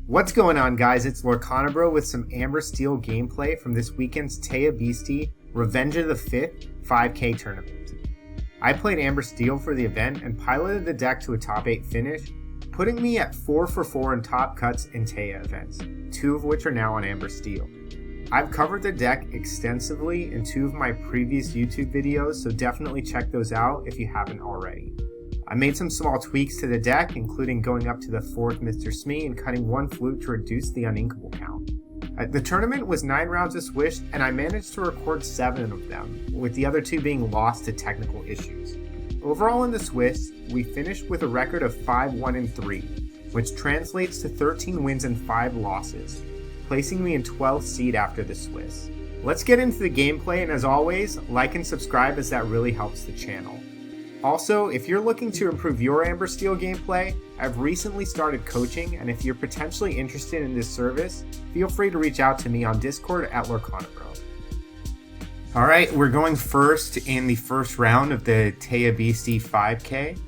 What's going on, guys? It's Lorcana Bro with some Amethyst Steel gameplay from this weekend's Thea Beasty Revenge of the 5th 5K tournament. I played Amethyst Steel for the event and piloted the deck to a top 8 finish, putting me at 4 for 4 in top cuts in Thea events, 2 of which are now on Amethyst Steel. I've covered the deck extensively in 2 of my previous YouTube videos, so definitely check those out if you haven't already. I made some small tweaks to the deck, including going up to the 4th Mr. Smee and cutting 1 flute to reduce the uninkable count. The tournament was 9 rounds of Swish, and I managed to record 7 of them, with the other 2 being lost to technical issues. Overall in the Swish, we finished with a record of 5-1-3, which translates to 13 wins and 5 losses, placing me in 12th seed after the Swiss. Let's get into the gameplay, and as always, like and subscribe as that really helps the channel. Also, if you're looking to improve your Amethyst Steel gameplay, I've recently started coaching, and if you're potentially interested in this service, feel free to reach out to me on Discord at LorcanaBro. Alright, we're going first in the first round of the Thea Beasty 5K.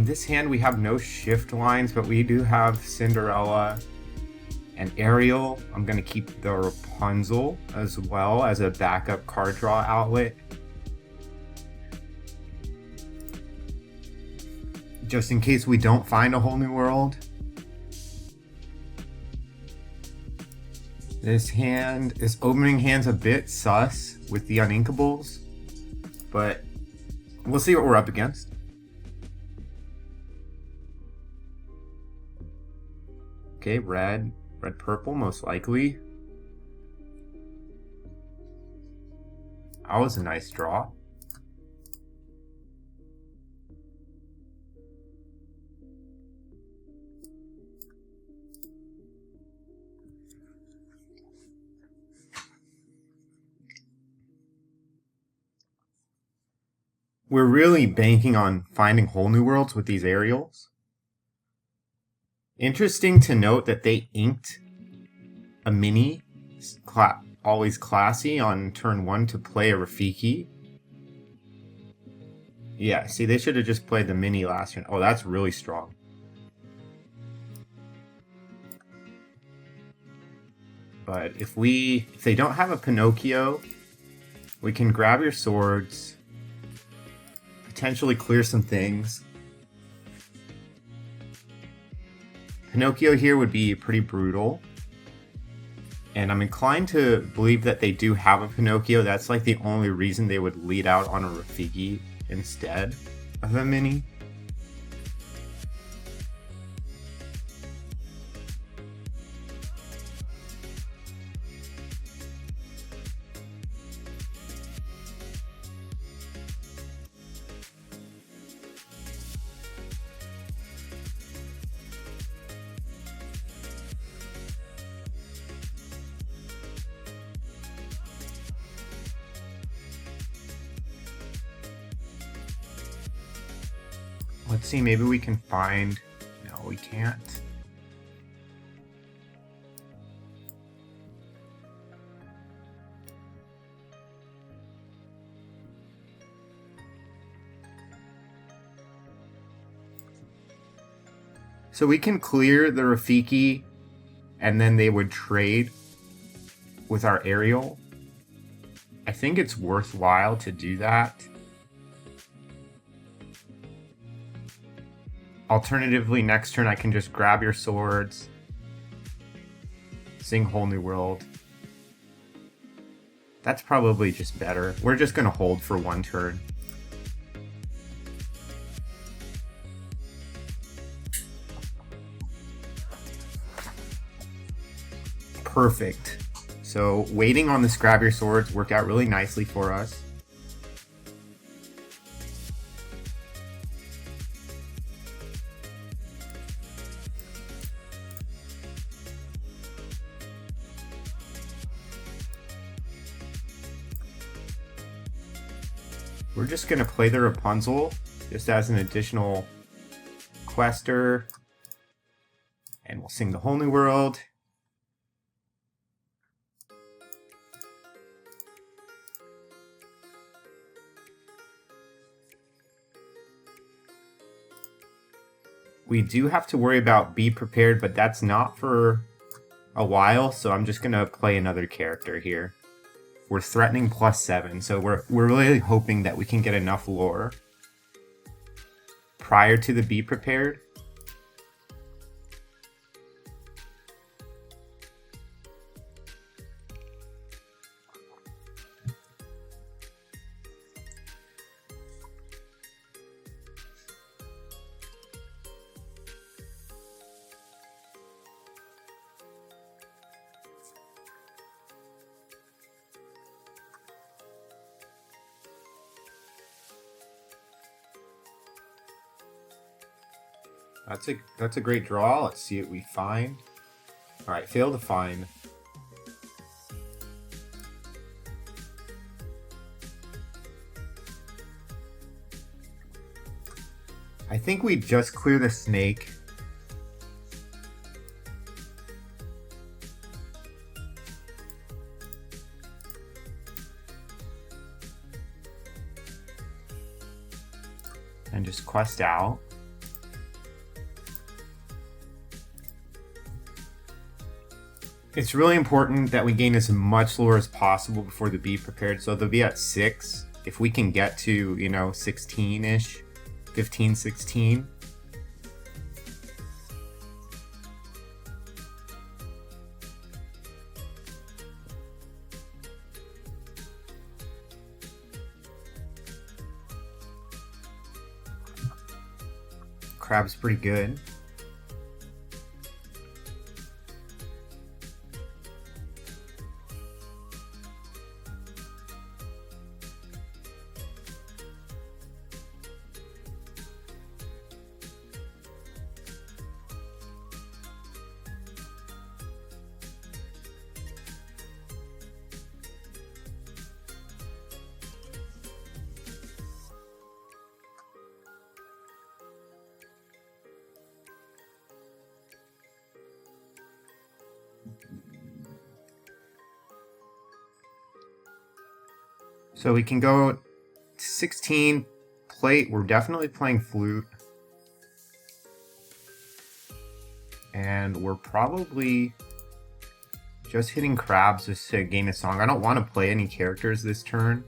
This hand we have no shift lines, but we do have Cinderella and Ariel. I'm going to keep the Rapunzel as well as a backup card draw outlet, just in case we don't find a whole new world. This opening hand's a bit sus with the uninkables, but we'll see what we're up against. Okay, red, purple, most likely. That was a nice draw. We're really banking on finding whole new worlds with these aerials. Interesting to note that they inked a mini, always classy, on turn 1 to play a Rafiki. Yeah, see, they should have just played the mini last turn. Oh, that's really strong. But if they don't have a Pinocchio, we can grab your swords, potentially clear some things. Pinocchio here would be pretty brutal, and I'm inclined to believe that they do have a Pinocchio. That's like the only reason they would lead out on a Rafiki instead of a mini. Let's see, maybe we can find... No, we can't. So we can clear the Rafiki, and then they would trade with our aerial. I think it's worthwhile to do that. Alternatively, next turn I can just grab your swords, sing Whole New World. That's probably just better. We're just gonna hold for 1 turn. Perfect. So waiting on this grab your swords worked out really nicely for us. We're just going to play the Rapunzel just as an additional quester, and we'll sing the Whole New World. We do have to worry about Be Prepared, but that's not for a while, so I'm just gonna play another character here. We're threatening +7, so we're really hoping that we can get enough lore prior to the Be Prepared. That's a great draw. Let's see what we find. Alright, fail to find. I think we just clear the snake. And just quest out. It's really important that we gain as much lore as possible before the Be Prepared, so they'll be at 6. If we can get to, 16-ish, 15, 16. Crab's pretty good. So we can go 16 plate. We're definitely playing flute. And we're probably just hitting crabs just to gain a song. I don't want to play any characters this turn.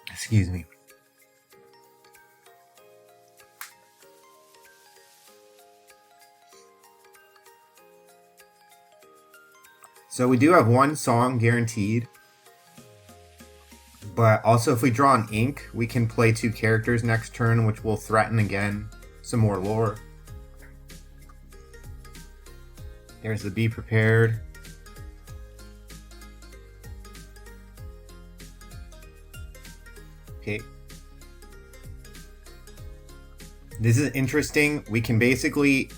Excuse me. So we do have one song guaranteed. But also if we draw an ink, we can play 2 characters next turn, which will threaten again some more lore. There's the Be Prepared. Okay. This is interesting. We can basically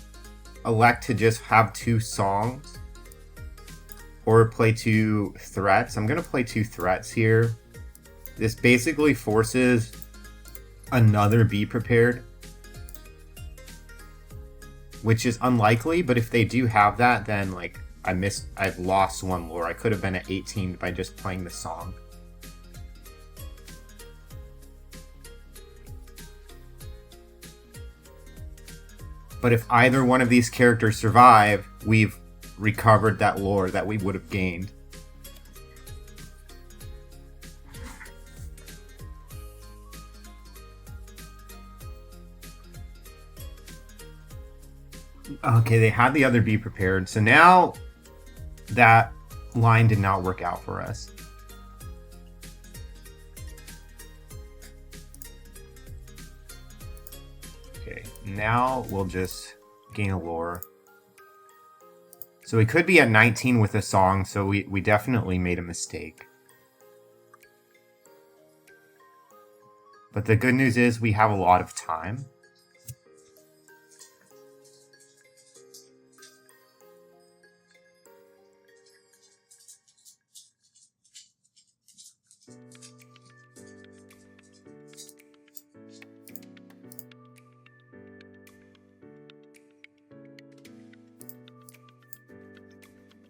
elect to just have 2 songs or play 2 threats. I'm going to play 2 threats here. This basically forces another Be Prepared, which is unlikely, but if they do have that, then like I've lost 1 lore. I could have been at 18 by just playing the song. But if either one of these characters survive, we've recovered that lore that we would have gained. Okay, they had the other Be Prepared. So now that line did not work out for us. Okay, now we'll just gain a lore. So we could be at 19 with a song, so we definitely made a mistake. But the good news is we have a lot of time.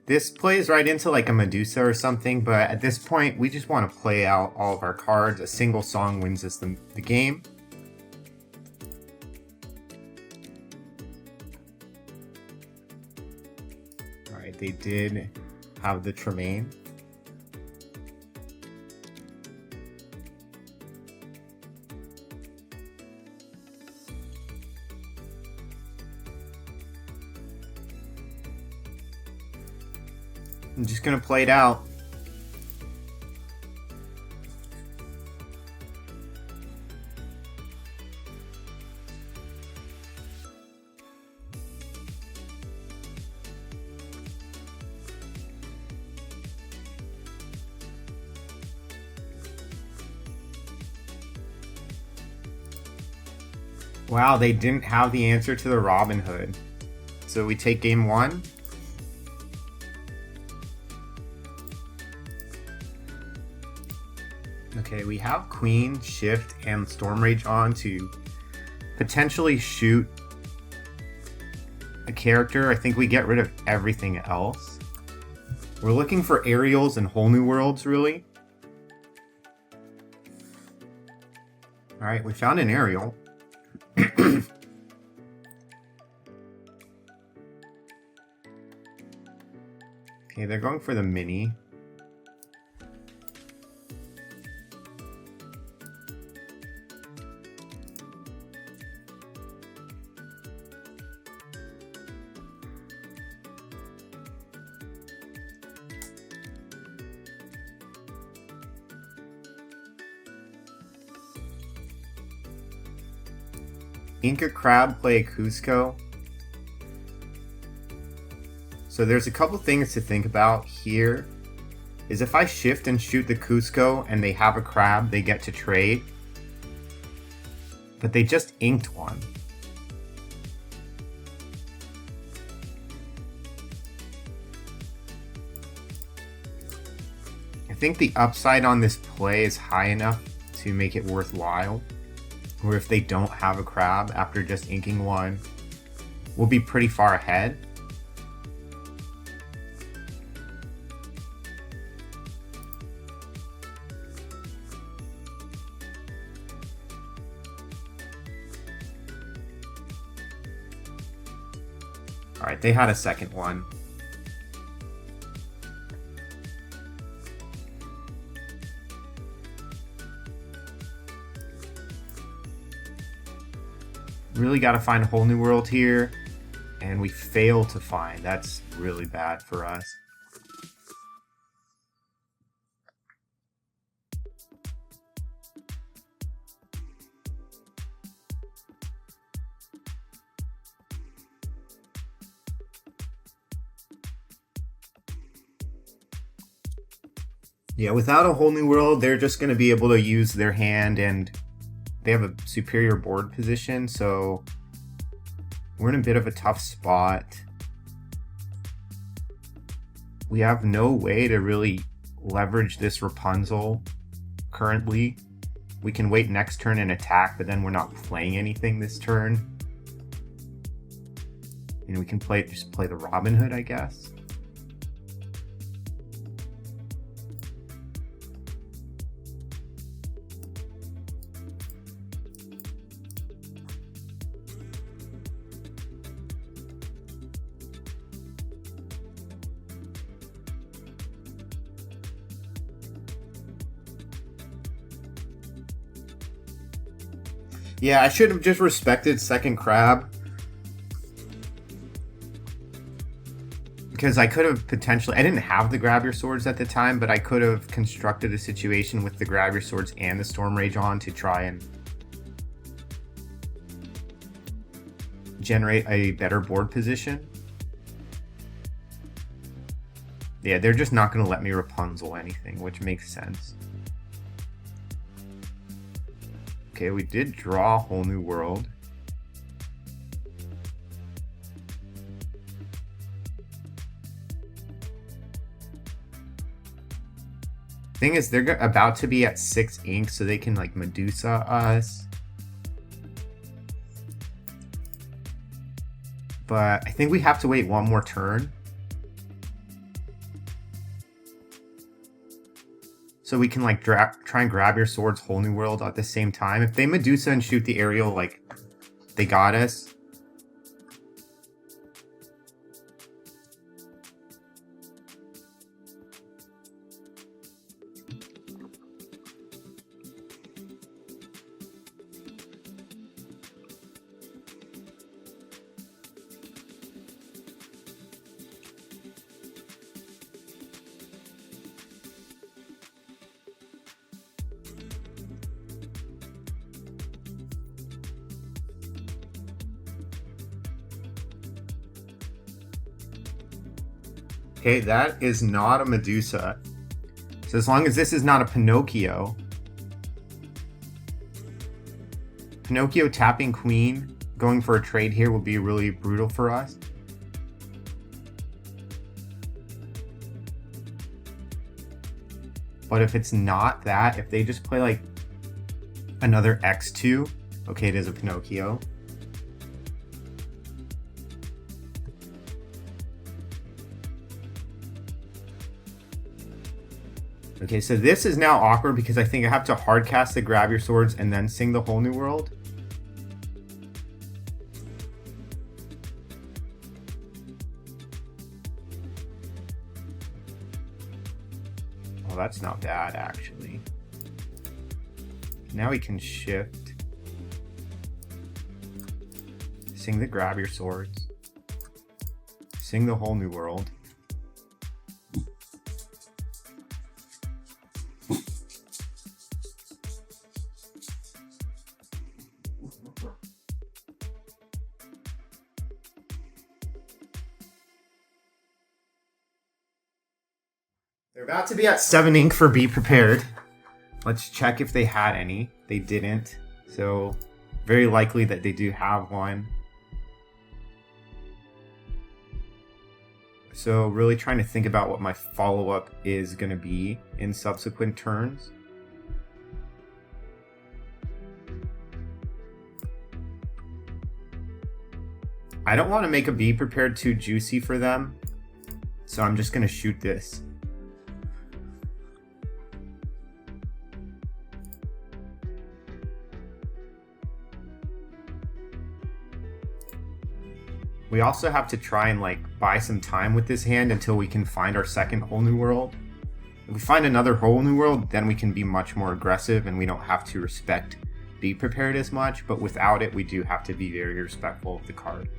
This plays right into like a Medusa or something, but at this point, we just want to play out all of our cards. A single song wins us the game. Alright, they did have the Tremaine. I'm just gonna play it out. Wow, they didn't have the answer to the Robin Hood. So we take game 1. Okay, we have Queen, Shift, and Storm Rage on to potentially shoot a character. I think we get rid of everything else. We're looking for aerials and whole new worlds, really. Alright, we found an aerial. Okay, they're going for the mini. Inca Crab play Cusco. So there's a couple things to think about here. Is if I shift and shoot the Cusco and they have a crab, they get to trade. But they just inked one. I think the upside on this play is high enough to make it worthwhile. Or if they don't have a crab after just inking one, we'll be pretty far ahead. Alright, they had a second one. Really got to find a whole new world here, and we fail to find. That's really bad for us. Yeah, without a whole new world, they're just going to be able to use their hand, and they have a superior board position, so we're in a bit of a tough spot. We have no way to really leverage this Rapunzel currently. We can wait next turn and attack, but then we're not playing anything this turn. And we can just play the Robin Hood, I guess. Yeah, I should have just respected second crab. Because I could have potentially... I didn't have the grab your swords at the time, but I could have constructed a situation with the grab your swords and the Storm Rage on to try and generate a better board position. Yeah, they're just not going to let me Rapunzel anything, which makes sense. Okay, we did draw a whole new world. Thing is, they're about to be at 6 ink, so they can like Medusa us. But I think we have to wait one more turn. so we can like try and grab your swords whole new world at the same time. If they Medusa and shoot the aerial, like they got us. Okay, that is not a Medusa. So as long as this is not a Pinocchio. Pinocchio tapping queen, going for a trade here will be really brutal for us. But if it's not that, if they just play like another x2, okay, it is a Pinocchio. Okay, so this is now awkward because I think I have to hard cast the grab your swords and then sing the whole new world. Oh, that's not bad actually. Now we can shift. Sing the grab your swords. Sing the whole new world. They're about to be at 7 ink for Be Prepared. Let's check if they had any. They didn't. So, very likely that they do have one. So, really trying to think about what my follow-up is going to be in subsequent turns. I don't want to make a Be Prepared too juicy for them. So, I'm just going to shoot this. We also have to try and like buy some time with this hand until we can find our second whole new world. If we find another whole new world, then we can be much more aggressive and we don't have to respect Be Prepared as much, but without it, we do have to be very respectful of the card.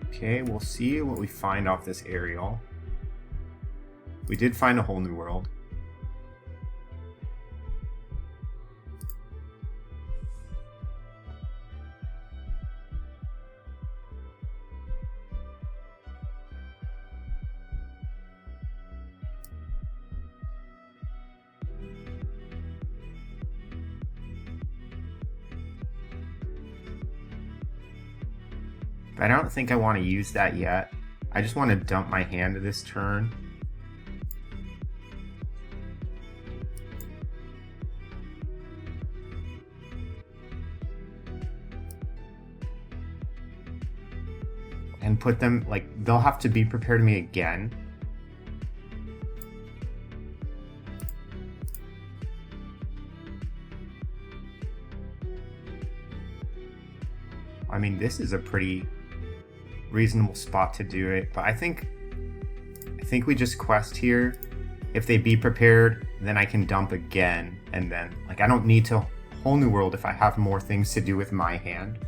Okay, we'll see what we find off this aerial. We did find a whole new world. But I don't think I want to use that yet. I just want to dump my hand to this turn. And put them, like, they'll have to Be Prepared to me again. I mean, this is a pretty reasonable spot to do it, but I think we just quest here. If they Be Prepared, then I can dump again, and then like I don't need to whole new world if I have more things to do with my hand.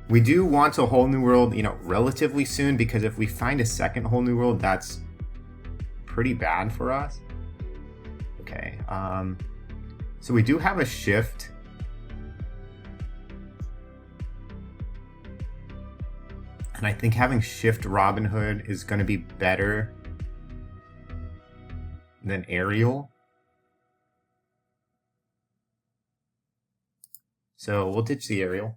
We do want a whole new world, relatively soon, because if we find a second whole new world, that's pretty bad for us. Okay, So we do have a shift. And I think having shift Robin Hood is going to be better than Ariel. So we'll ditch the Ariel.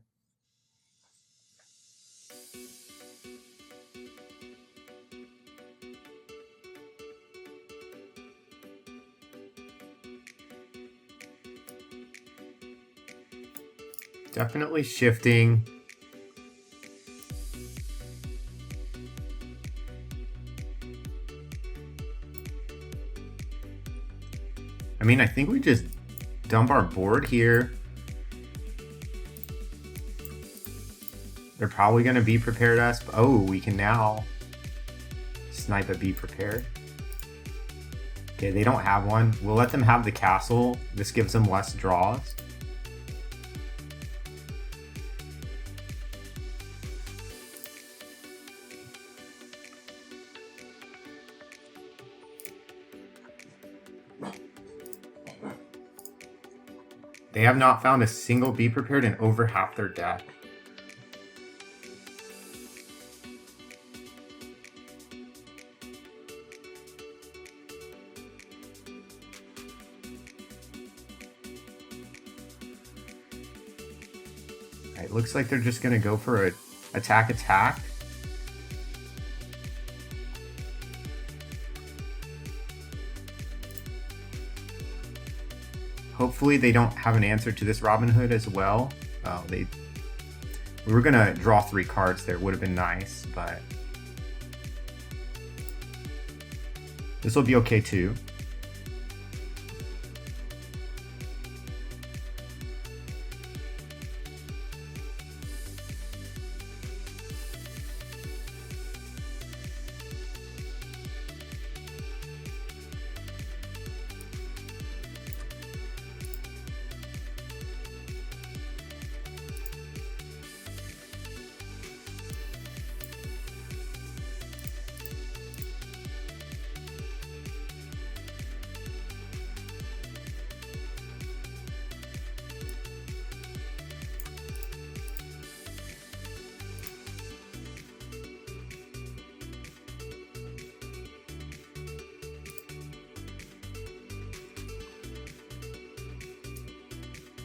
Definitely shifting. I mean, I think we just dump our board here. They're probably going to be prepared us. Oh, we can now snipe a be prepared. Okay, they don't have one. We'll let them have the castle. This gives them less draws. They have not found a single be prepared in over half their deck. It looks like they're just going to go for a attack. Hopefully they don't have an answer to this Robin Hood as well. We were going to draw 3 cards there. Would have been nice, but this will be okay too.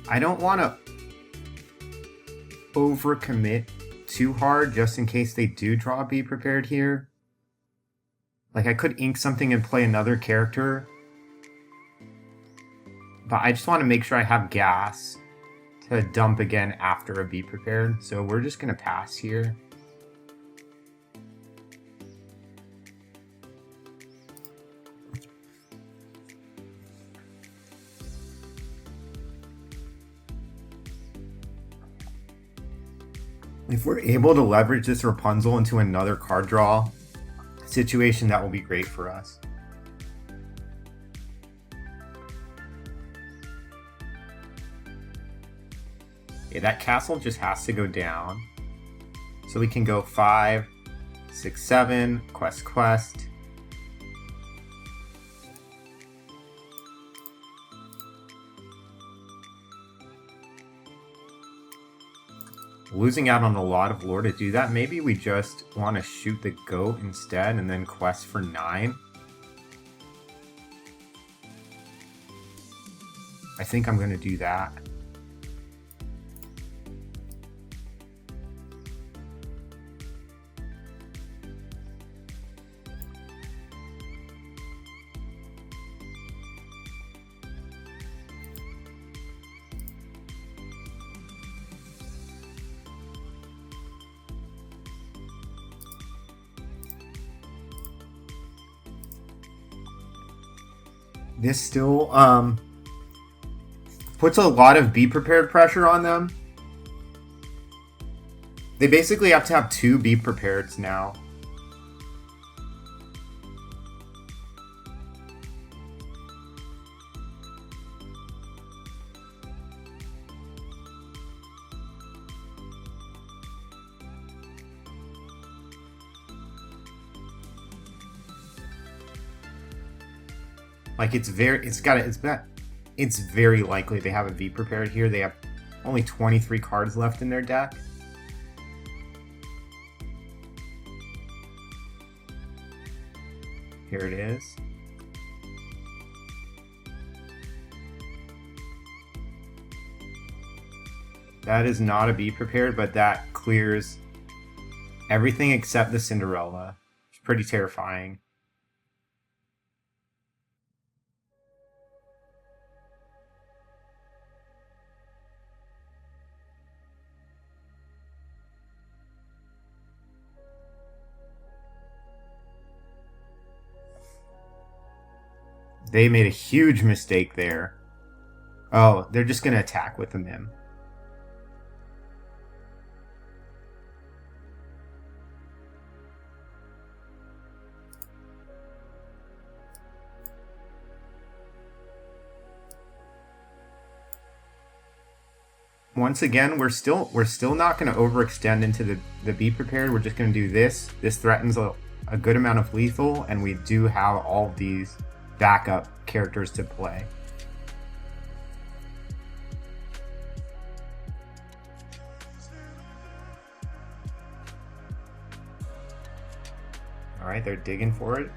I don't want to overcommit too hard just in case they do draw a be prepared here. Like, I could ink something and play another character, but I just want to make sure I have gas to dump again after a be prepared. So we're just going to pass here. If we're able to leverage this Rapunzel into another card draw situation, that will be great for us. Okay, that castle just has to go down. So we can go 5, 6, 7, quest. Losing out on a lot of lore to do that. Maybe we just want to shoot the goat instead and then quest for 9. I think I'm going to do that. This still puts a lot of be prepared pressure on them. They basically have to have 2 be prepareds now. Like, it's it's very likely they have a V prepared here. They have only 23 cards left in their deck. Here it is. That is not a V prepared, but that clears everything except the Cinderella. It's pretty terrifying. They made a huge mistake there. Oh, they're just going to attack with the Mim. Once again, we're still not going to overextend into the Be Prepared. We're just going to do this. This threatens a good amount of lethal, and we do have all of these backup characters to play. All right, they're digging for it.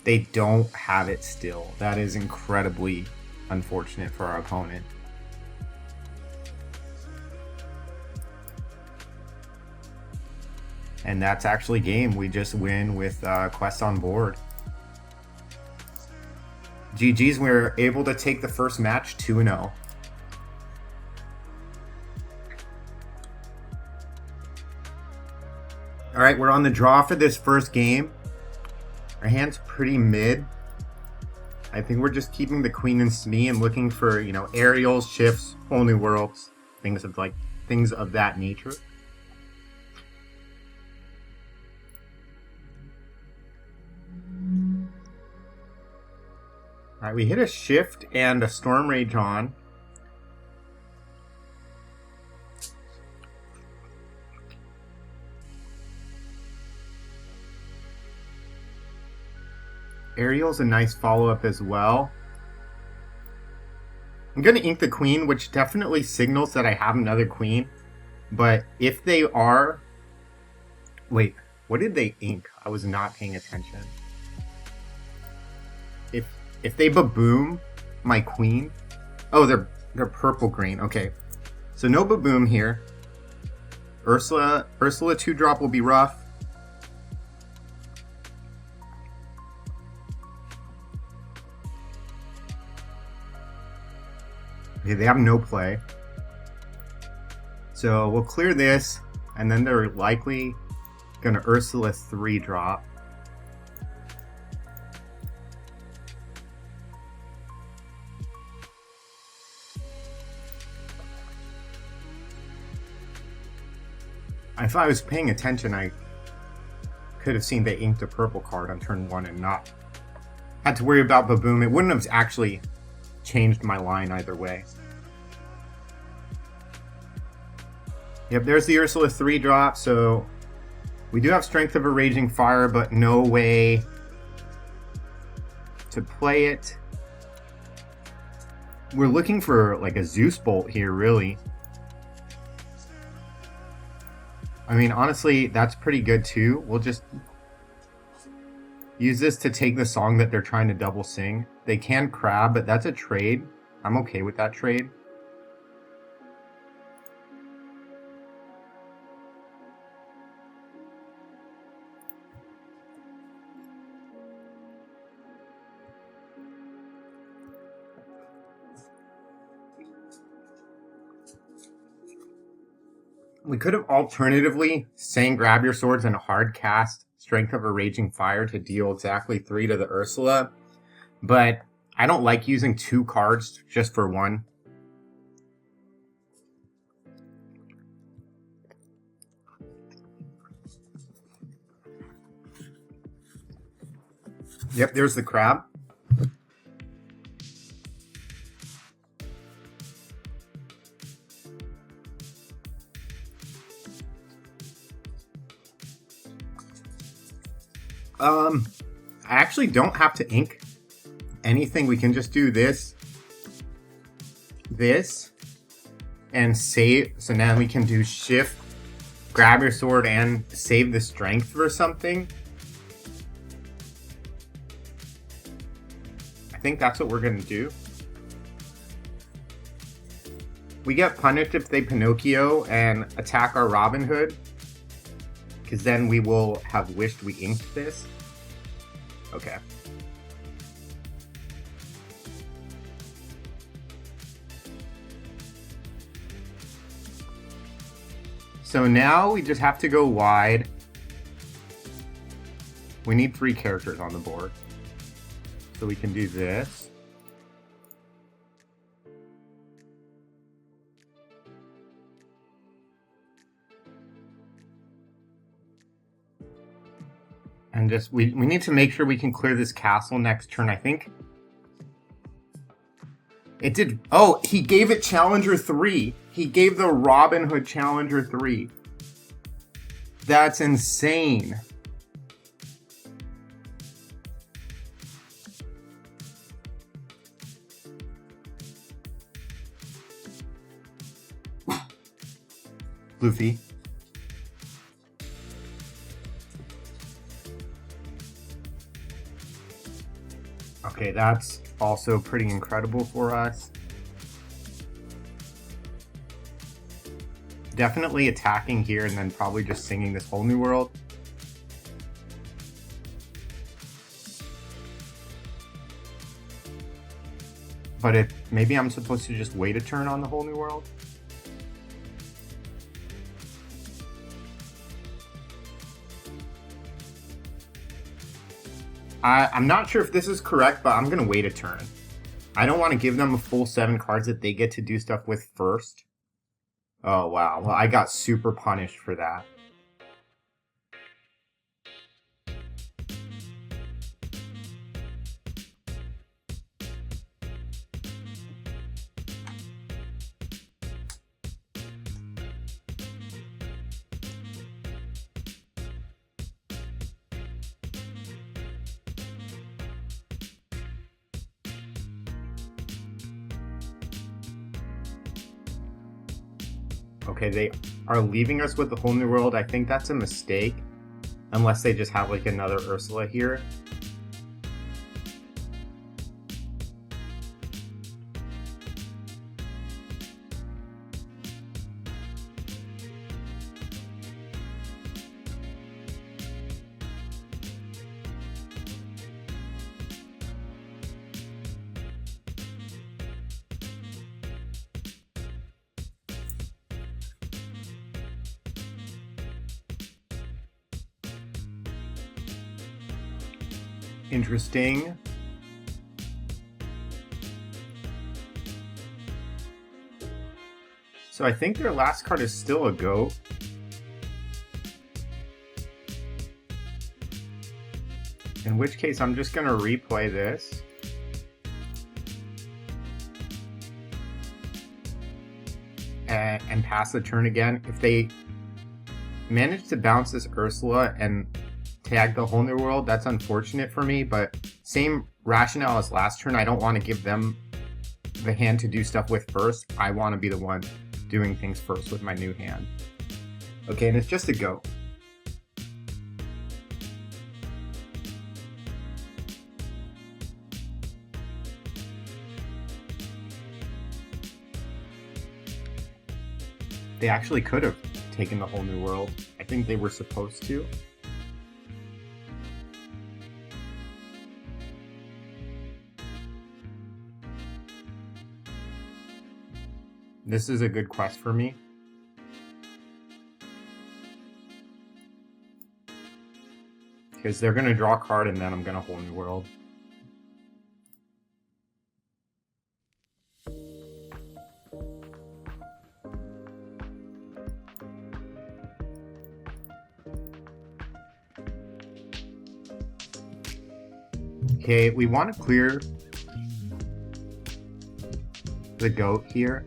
They don't have it still. That is incredibly unfortunate for our opponent. And that's actually game. We just win with Quest on board. GG's, we're able to take the first match 2-0. All right, we're on the draw for this first game. Our hand's pretty mid. I think we're just keeping the Queen and Smee and looking for, you know, aerials, shifts, whole new worlds, things of that nature. All right, we hit a shift and a Storm Rage on. Ariel's a nice follow-up as well. I'm going to ink the Queen, which definitely signals that I have another Queen. But if they are... Wait, what did they ink? I was not paying attention. If they Baboom my Queen... Oh, they're purple-green. Okay. So no Baboom here. Ursula 2-drop will be rough. Okay, they have no play. So we'll clear this, and then they're likely going to Ursula 3-drop. If I was paying attention, I could have seen they inked a purple card on turn 1 and not had to worry about Baboom. It wouldn't have actually changed my line either way. Yep, there's the Ursula 3-drop, so we do have Strength of a Raging Fire, but no way to play it. We're looking for like a Zeus Bolt here, really. I mean, honestly, that's pretty good too. We'll just use this to take the song that they're trying to double sing. They can crab, but that's a trade. I'm okay with that trade. We could have alternatively sang Grab Your Swords and hard cast Strength of a Raging Fire to deal exactly 3 to the Ursula, but I don't like using 2 cards just for 1. Yep, there's the crab. I actually don't have to ink anything. We can just do this, and save. So now we can do shift, grab your sword, and save the strength for something. I think that's what we're gonna do. We get punished if they Pinocchio and attack our Robin Hood, because then we will have wished we inked this. Okay. So now we just have to go wide. We need 3 characters on the board. So we can do this. And just, we need to make sure we can clear this castle next turn, I think. It did, oh, he gave it Challenger 3. He gave the Robin Hood Challenger 3. That's insane. Luffy. Okay, that's also pretty incredible for us. Definitely attacking here and then probably just singing this whole new world. But if maybe I'm supposed to just wait a turn on the whole new world. I'm not sure if this is correct, but I'm going to wait a turn. I don't want to give them a full 7 cards that they get to do stuff with first. Oh, wow. Well, I got super punished for that. Okay, they are leaving us with the whole new world. I think that's a mistake. Unless they just have like another Ursula here. Interesting. So I think their last card is still a go. In which case I'm just gonna replay this. And pass the turn again. If they manage to bounce this Ursula and tag the whole new world, that's unfortunate for me, but same rationale as last turn. I don't want to give them the hand to do stuff with first. I want to be the one doing things first with my new hand. Okay, and it's just a go. They actually could have taken the whole new world. I think they were supposed to. This is a good quest for me. Because they're going to draw a card and then I'm going to whole new world. Okay, we want to clear the goat here.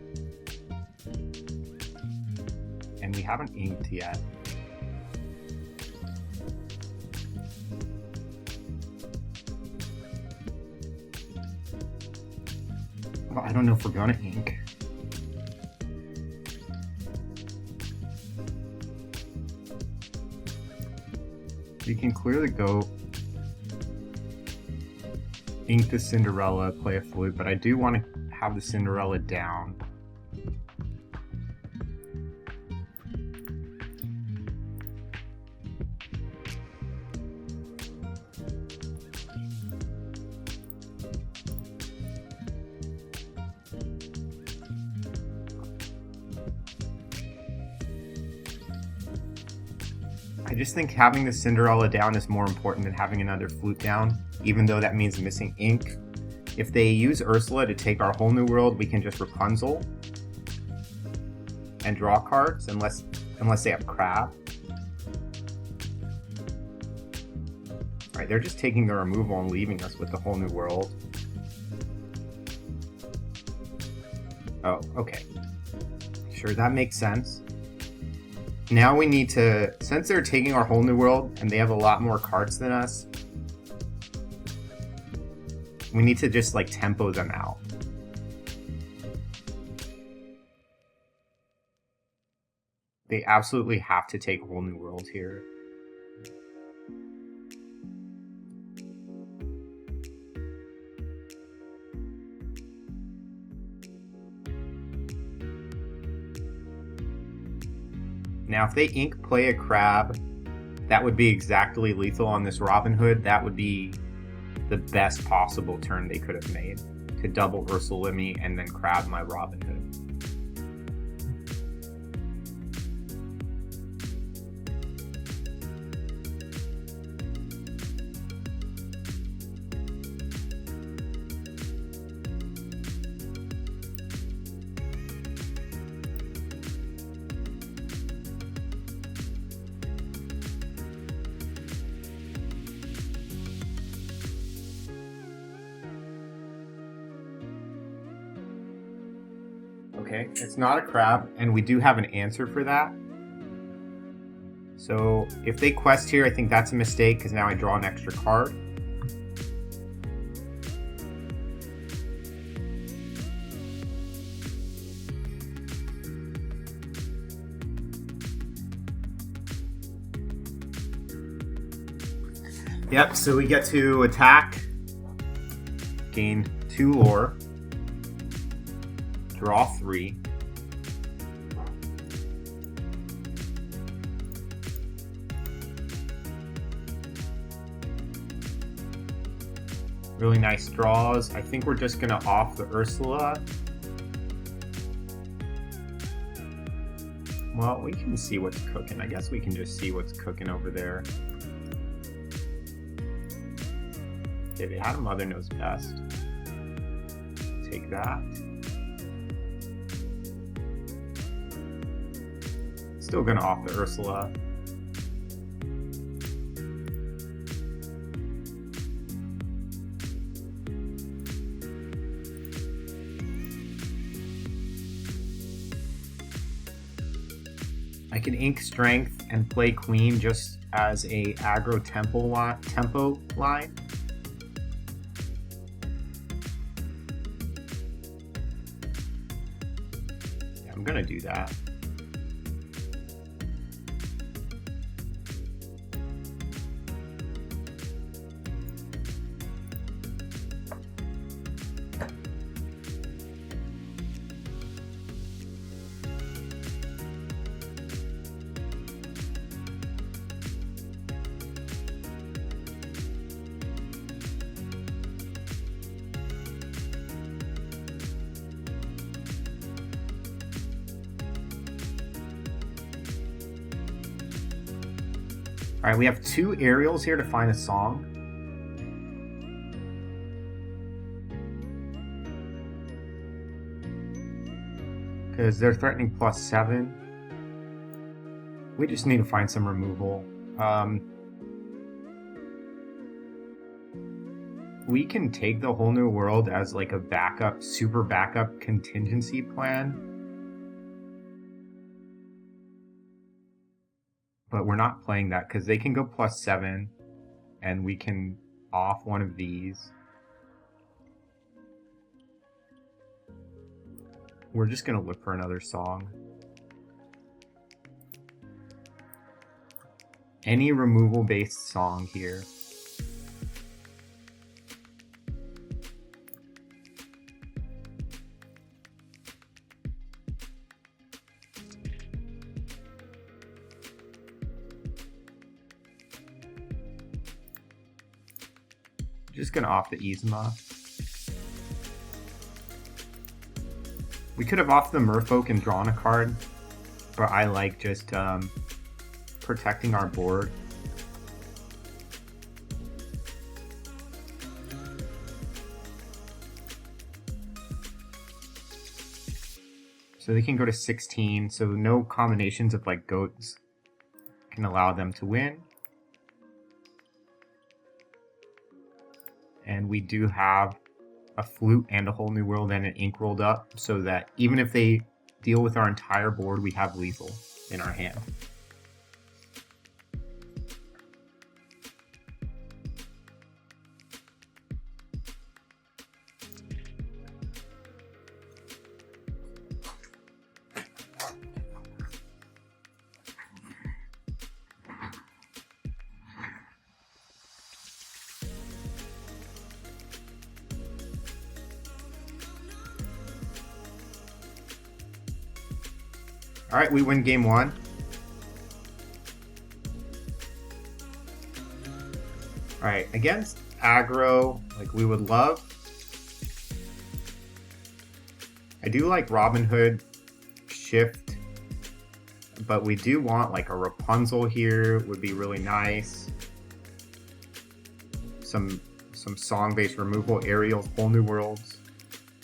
We haven't inked yet. Well, I don't know if we're gonna ink. We can clearly go ink the Cinderella, play a flute, but I do want to have the Cinderella down. I just think having the Cinderella down is more important than having another flute down, even though that means missing ink. If they use Ursula to take our whole new world, we can just Rapunzel and draw cards, unless they have Crab. Alright, they're just taking the removal and leaving us with the whole new world. Oh, okay. Sure, that makes sense. Now we need to, since they're taking our whole new world and they have a lot more cards than us, we need to just like tempo them out. They absolutely have to take a whole new world here. Now, if they ink play a Crab, that would be exactly lethal on this Robin Hood. That would be the best possible turn they could have made, to double Ursula me and then Crab my Robin Hood. Okay, it's not a Crab, and we do have an answer for that. So if they quest here, I think that's a mistake, because now I draw an extra card. Yep, so we get to attack, gain 2 lore, draw 3. Really nice draws. I think we're just gonna off the Ursula. Well, we can see what's cooking. I guess we can just see what's cooking over there. Okay, they had a Mother Knows Best. Take that. Still gonna off the Ursula. I can ink Strength and play Queen just as a aggro tempo line. Yeah, I'm gonna do that. All right, we have 2 aerials here to find a song. Because they're threatening +7. We just need to find some removal. We can take the whole new world as like a backup, super backup contingency plan. But we're not playing that because they can go +7 and we can off one of these. we're just going to look for another song. Any removal-based song here. Just gonna off the Yzma. We could have off the Merfolk and drawn a card, but I like just protecting our board. So they can go to 16, so no combinations of like goats can allow them to win. And we do have a flute and a whole new world and an ink rolled up, so that even if they deal with our entire board, we have lethal in our hand. All right, we win game one. All right, against aggro, like we would love. I do like Robin Hood shift, but we do want like a Rapunzel here would be really nice. Some song-based removal, Ariel's Whole New Worlds.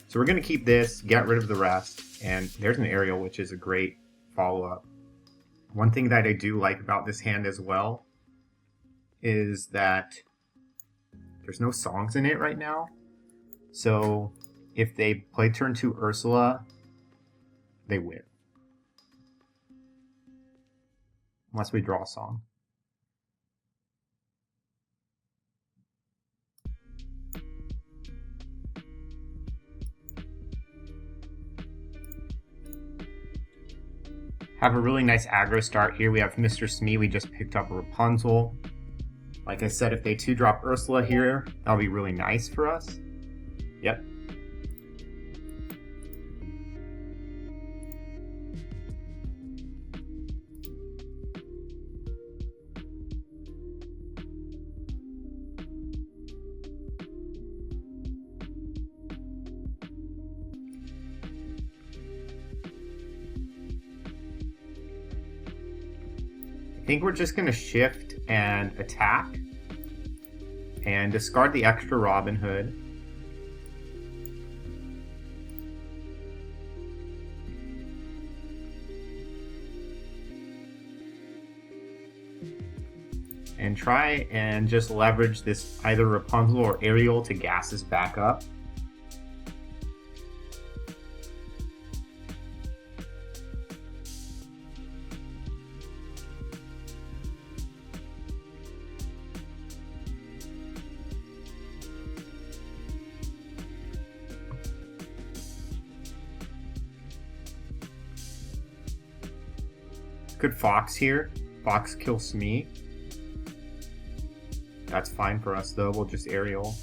So we're gonna keep this, get rid of the rest, and there's an Ariel, which is a great follow-up. One thing that I do like about this hand as well is that there's no songs in it right now. So if they play turn 2 Ursula, they win. Unless we draw a song. Have a really nice aggro start here. We have Mr. Smee. We just picked up a Rapunzel. Like I said, if they 2-drop Ursula here, that'll be really nice for us. Yep. I think we're just going to shift and attack and discard the extra Robin Hood. And try and just leverage this either Rapunzel or Ariel to gas us back up. Good Fox here. Fox kills Smee. That's fine for us though, we'll just Ariel.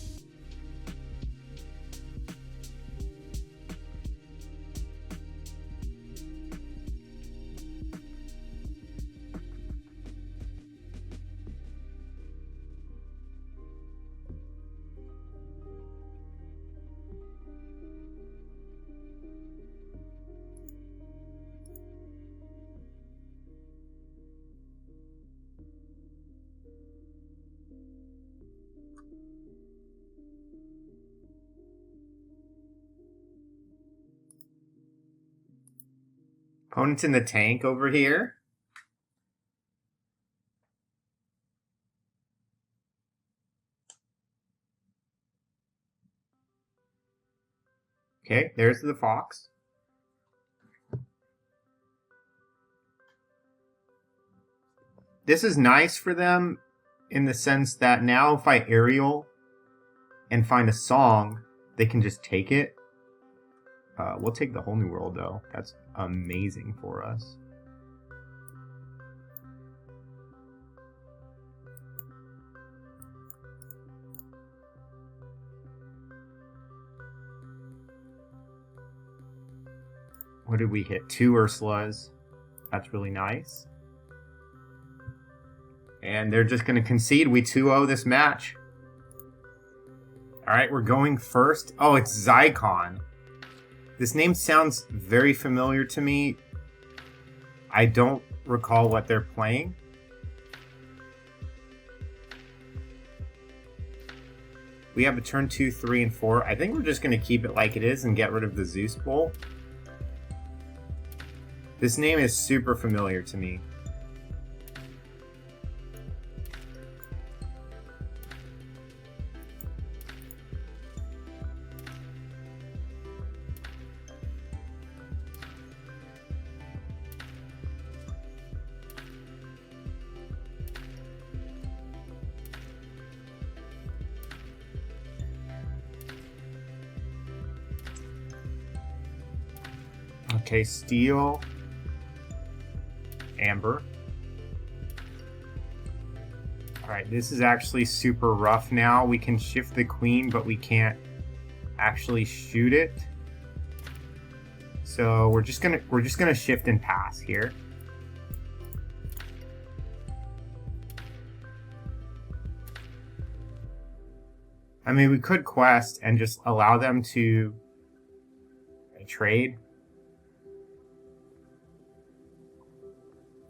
Opponent's in the tank over here. Okay, there's the Fox. This is nice for them in the sense that now if I Ariel and find a song, they can just take it. We'll take the whole new world though. That's amazing for us. What did we hit? 2 Ursulas. That's really nice. And they're just going to concede. We 2-0 this match. Alright, we're going first. Oh, it's Zycon. This name sounds very familiar to me. I don't recall what they're playing. We have a turn 2, 3, and 4. I think we're just going to keep it like it is and get rid of the Zeus Bowl. This name is super familiar to me. Okay, Steel. Amber. Alright, this is actually super rough now. We can shift the queen, but we can't actually shoot it. So we're just gonna shift and pass here. I mean, we could quest and just allow them to trade.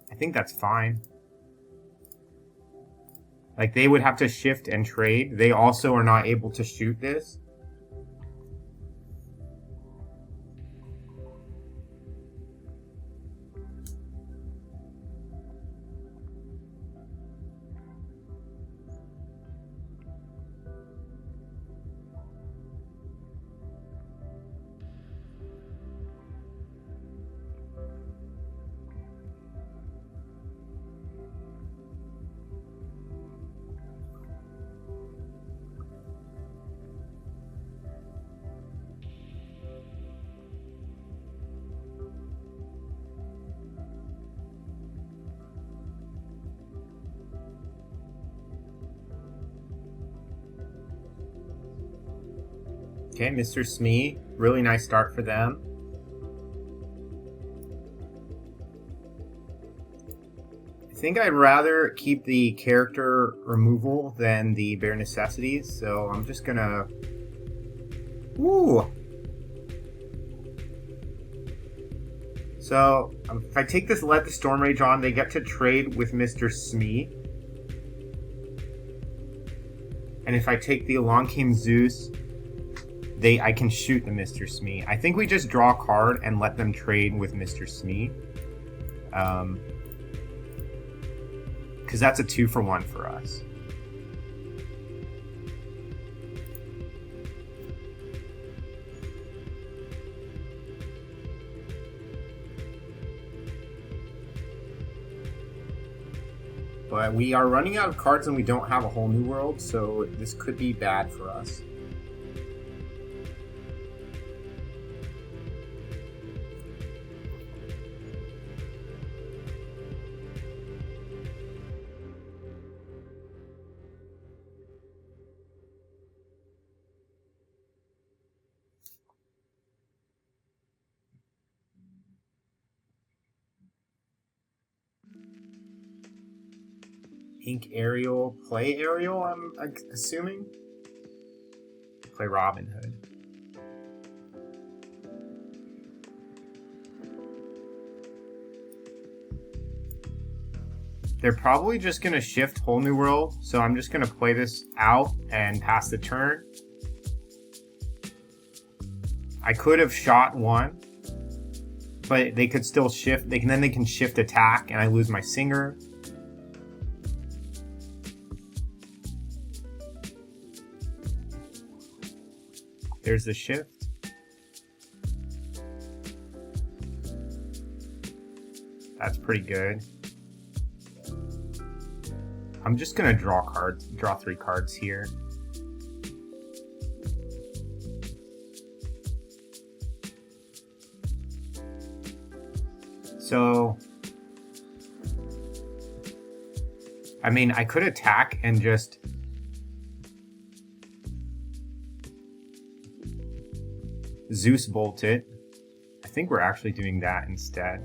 I think that's fine. Like, they would have to shift and trade. They also are not able to shoot this. Okay, Mr. Smee, really nice start for them. I think I'd rather keep the character removal than the bare necessities, so I'm just gonna... Ooh! So, if I take this Let the Storm Rage on, they get to trade with Mr. Smee. And if I take the Along Came Zeus, I can shoot the Mr. Smee. I think we just draw a card and let them trade with Mr. Smee. Because that's a 2-for-1 for us. But we are running out of cards and we don't have a whole new world, so this could be bad for us. Pink Ariel, play Ariel, I'm assuming? Play Robin Hood. They're probably just going to shift Whole New World, so I'm just going to play this out and pass the turn. I could have shot one, but they could still shift. They can shift attack, and I lose my Singer. There's the shift. That's pretty good. I'm just gonna draw 3 cards here. So, I mean, I could attack and just Zeus bolt it. I think we're actually doing that instead.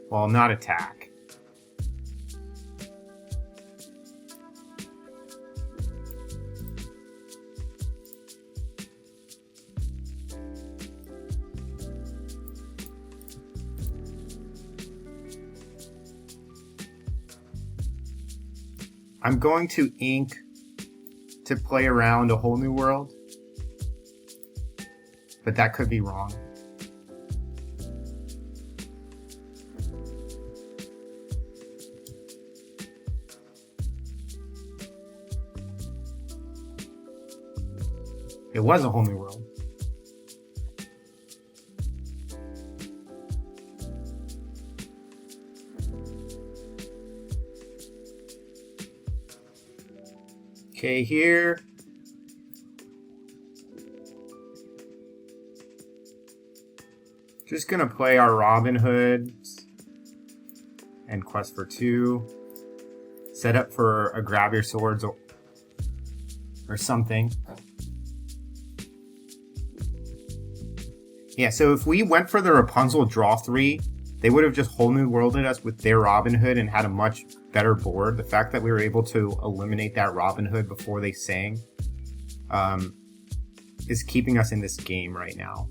Well, not attack. I'm going to ink to play around a whole new world, but that could be wrong. It was a whole new world. Okay, here. Just gonna play our Robin Hoods and quest for 2. Set up for a grab your swords or something. Yeah, so if we went for the Rapunzel draw 3, they would have just whole new worlded us with their Robin Hood and had a much better board. The fact that we were able to eliminate that Robin Hood before they sang is keeping us in this game right now.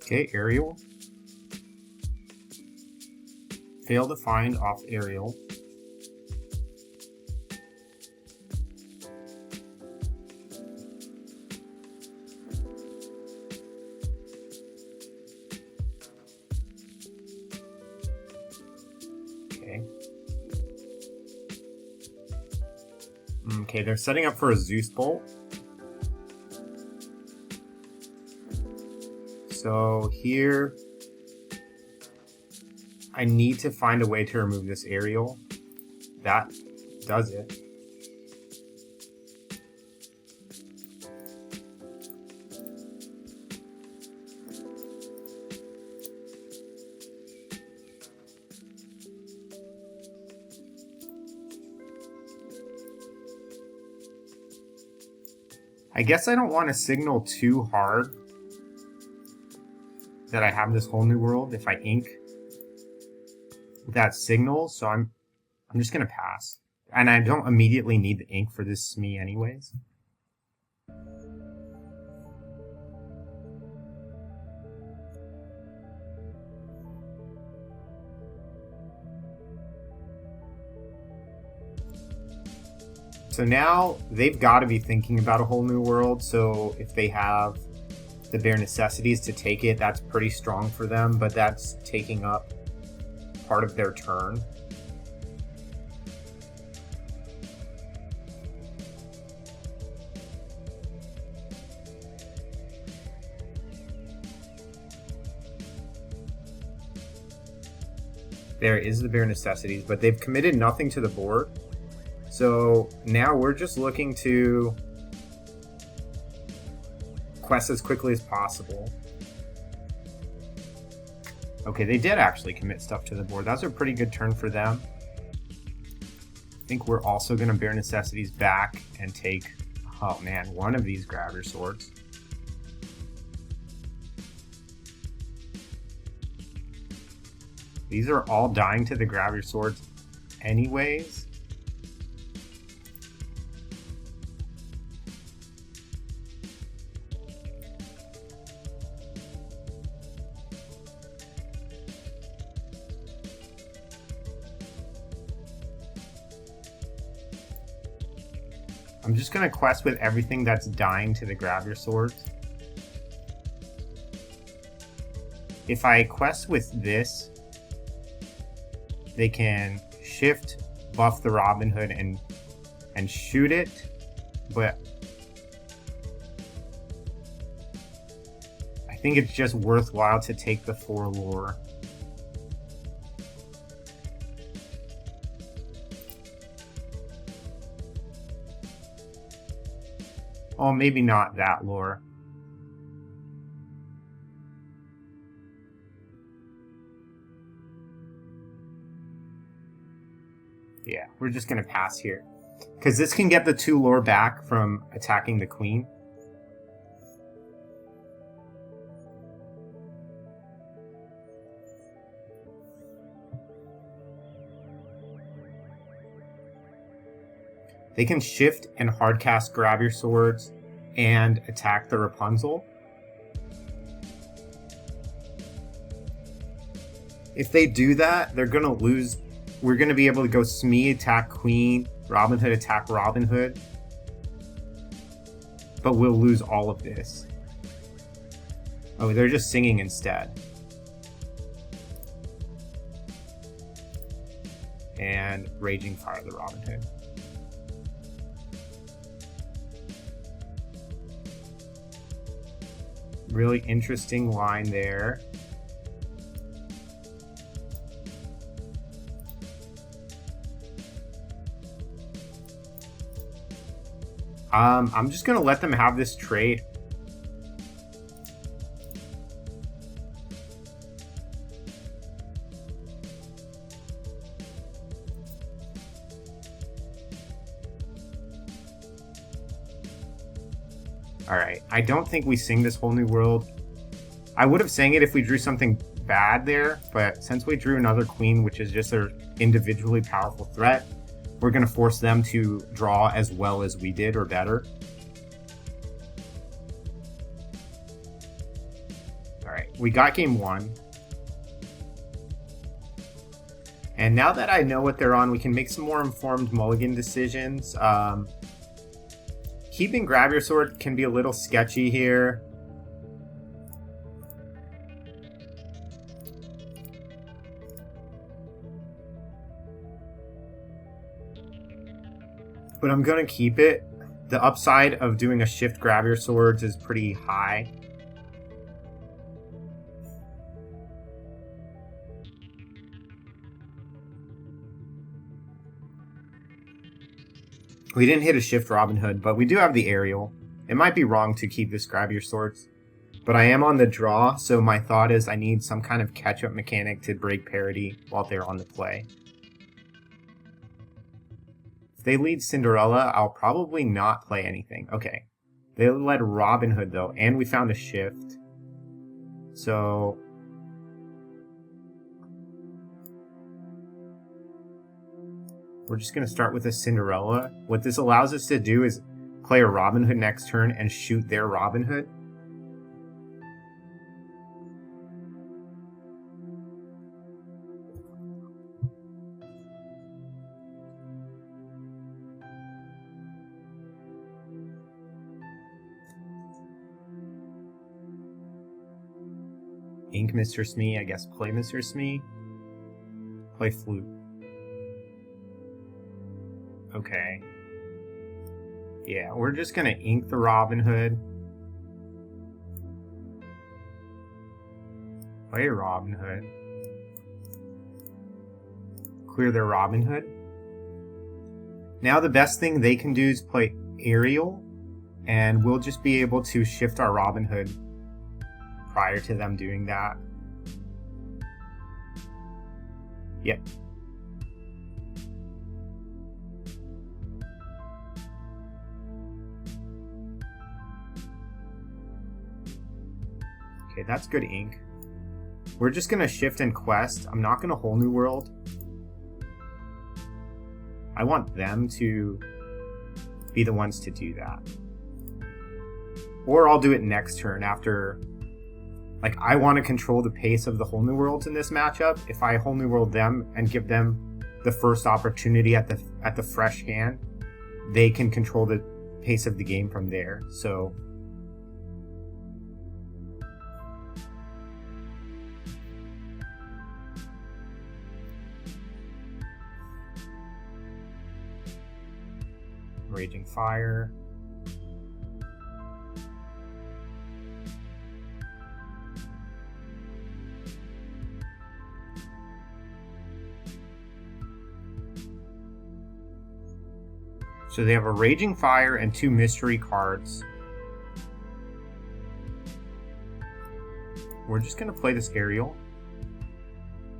Okay, Ariel. Fail to find off Ariel. Okay. Okay, they're setting up for a Zeus bolt. So here, I need to find a way to remove this Ariel. That does it. I guess I don't want to signal too hard that I have this whole new world if I ink that signal, so I'm just gonna pass. And I don't immediately need the ink for this SME anyways. So now they've got to be thinking about a whole new world, so if they have the bare necessities to take it, that's pretty strong for them, but that's taking up part of their turn. There is the bare necessities, but they've committed nothing to the board. So now we're just looking to quest as quickly as possible. Okay, they did actually commit stuff to the board. That's a pretty good turn for them. I think we're also going to bare necessities back and take, oh man, one of these grab your swords. These are all dying to the grab your swords anyways. I'm just going to quest with everything that's dying to the grab your swords. If I quest with this, they can shift, buff the Robin Hood, and shoot it, but I think it's just worthwhile to take the 4 lore. Oh, maybe not that lore. Yeah, we're just gonna pass here. Because this can get the 2 lore back from attacking the queen. They can shift and hardcast Grab Your Swords and attack the Rapunzel. If they do that, they're gonna lose. We're gonna be able to go Smee attack Queen, Robin Hood attack Robin Hood, but we'll lose all of this. Oh, they're just singing instead. And Raging Fire the Robin Hood. Really interesting line there. I'm just gonna let them have this trade. Alright, I don't think we sing this Whole New World. I would have sang it if we drew something bad there, but since we drew another queen, which is just an individually powerful threat, we're going to force them to draw as well as we did, or better. Alright, we got game 1. And now that I know what they're on, we can make some more informed mulligan decisions. Keeping Grab Your Sword can be a little sketchy here. But I'm going to keep it. The upside of doing a shift Grab Your Swords is pretty high. We didn't hit a shift Robin Hood, but we do have the aerial. It might be wrong to keep this Grab Your Swords, but I am on the draw, so my thought is I need some kind of catch-up mechanic to break parity while they're on the play. If they lead Cinderella, I'll probably not play anything. Okay. They led Robin Hood, though, and we found a shift. So we're just going to start with a Cinderella. What this allows us to do is play a Robin Hood next turn and shoot their Robin Hood. Ink Mr. Smee, I guess play Mr. Smee. Play Flute. Okay. Yeah, we're just gonna ink the Robin Hood. Play Robin Hood. Clear their Robin Hood. Now the best thing they can do is play Aerial, and we'll just be able to shift our Robin Hood prior to them doing that. Yep. Okay, that's good ink. We're just gonna shift and quest. I'm not gonna Whole New World. I want them to be the ones to do that. Or I'll do it next turn after. Like, I want to control the pace of the Whole New Worlds in this matchup. If I Whole New World them and give them the first opportunity at the fresh hand, they can control the pace of the game from there. So Raging Fire. So they have a Raging Fire and 2 mystery cards. We're just going to play this Aerial.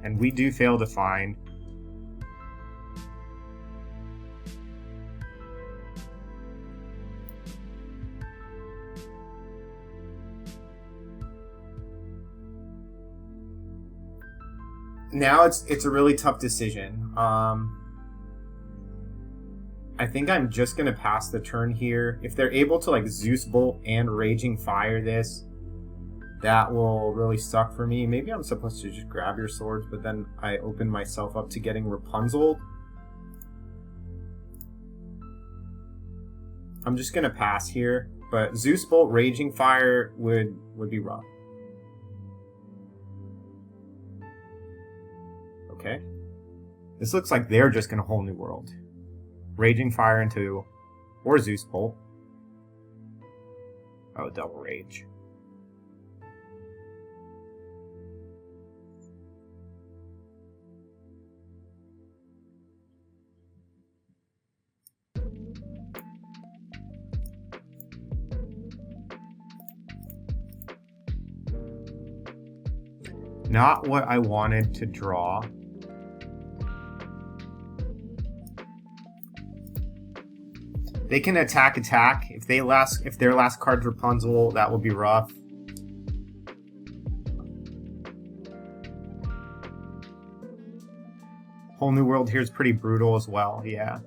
And we do fail to find. Now it's a really tough decision. I think I'm just going to pass the turn here. If they're able to like Zeus Bolt and Raging Fire this, that will really suck for me. Maybe I'm supposed to just grab your swords, but then I open myself up to getting Rapunzel. I'm just going to pass here, but Zeus Bolt, Raging Fire would be rough. Okay. This looks like they're just going to Whole New World. Raging Fire into, or Zeus Bolt. Oh, double rage. Not what I wanted to draw. They can attack. If their last card's Rapunzel, that will be rough. Whole New World here is pretty brutal as well, yeah.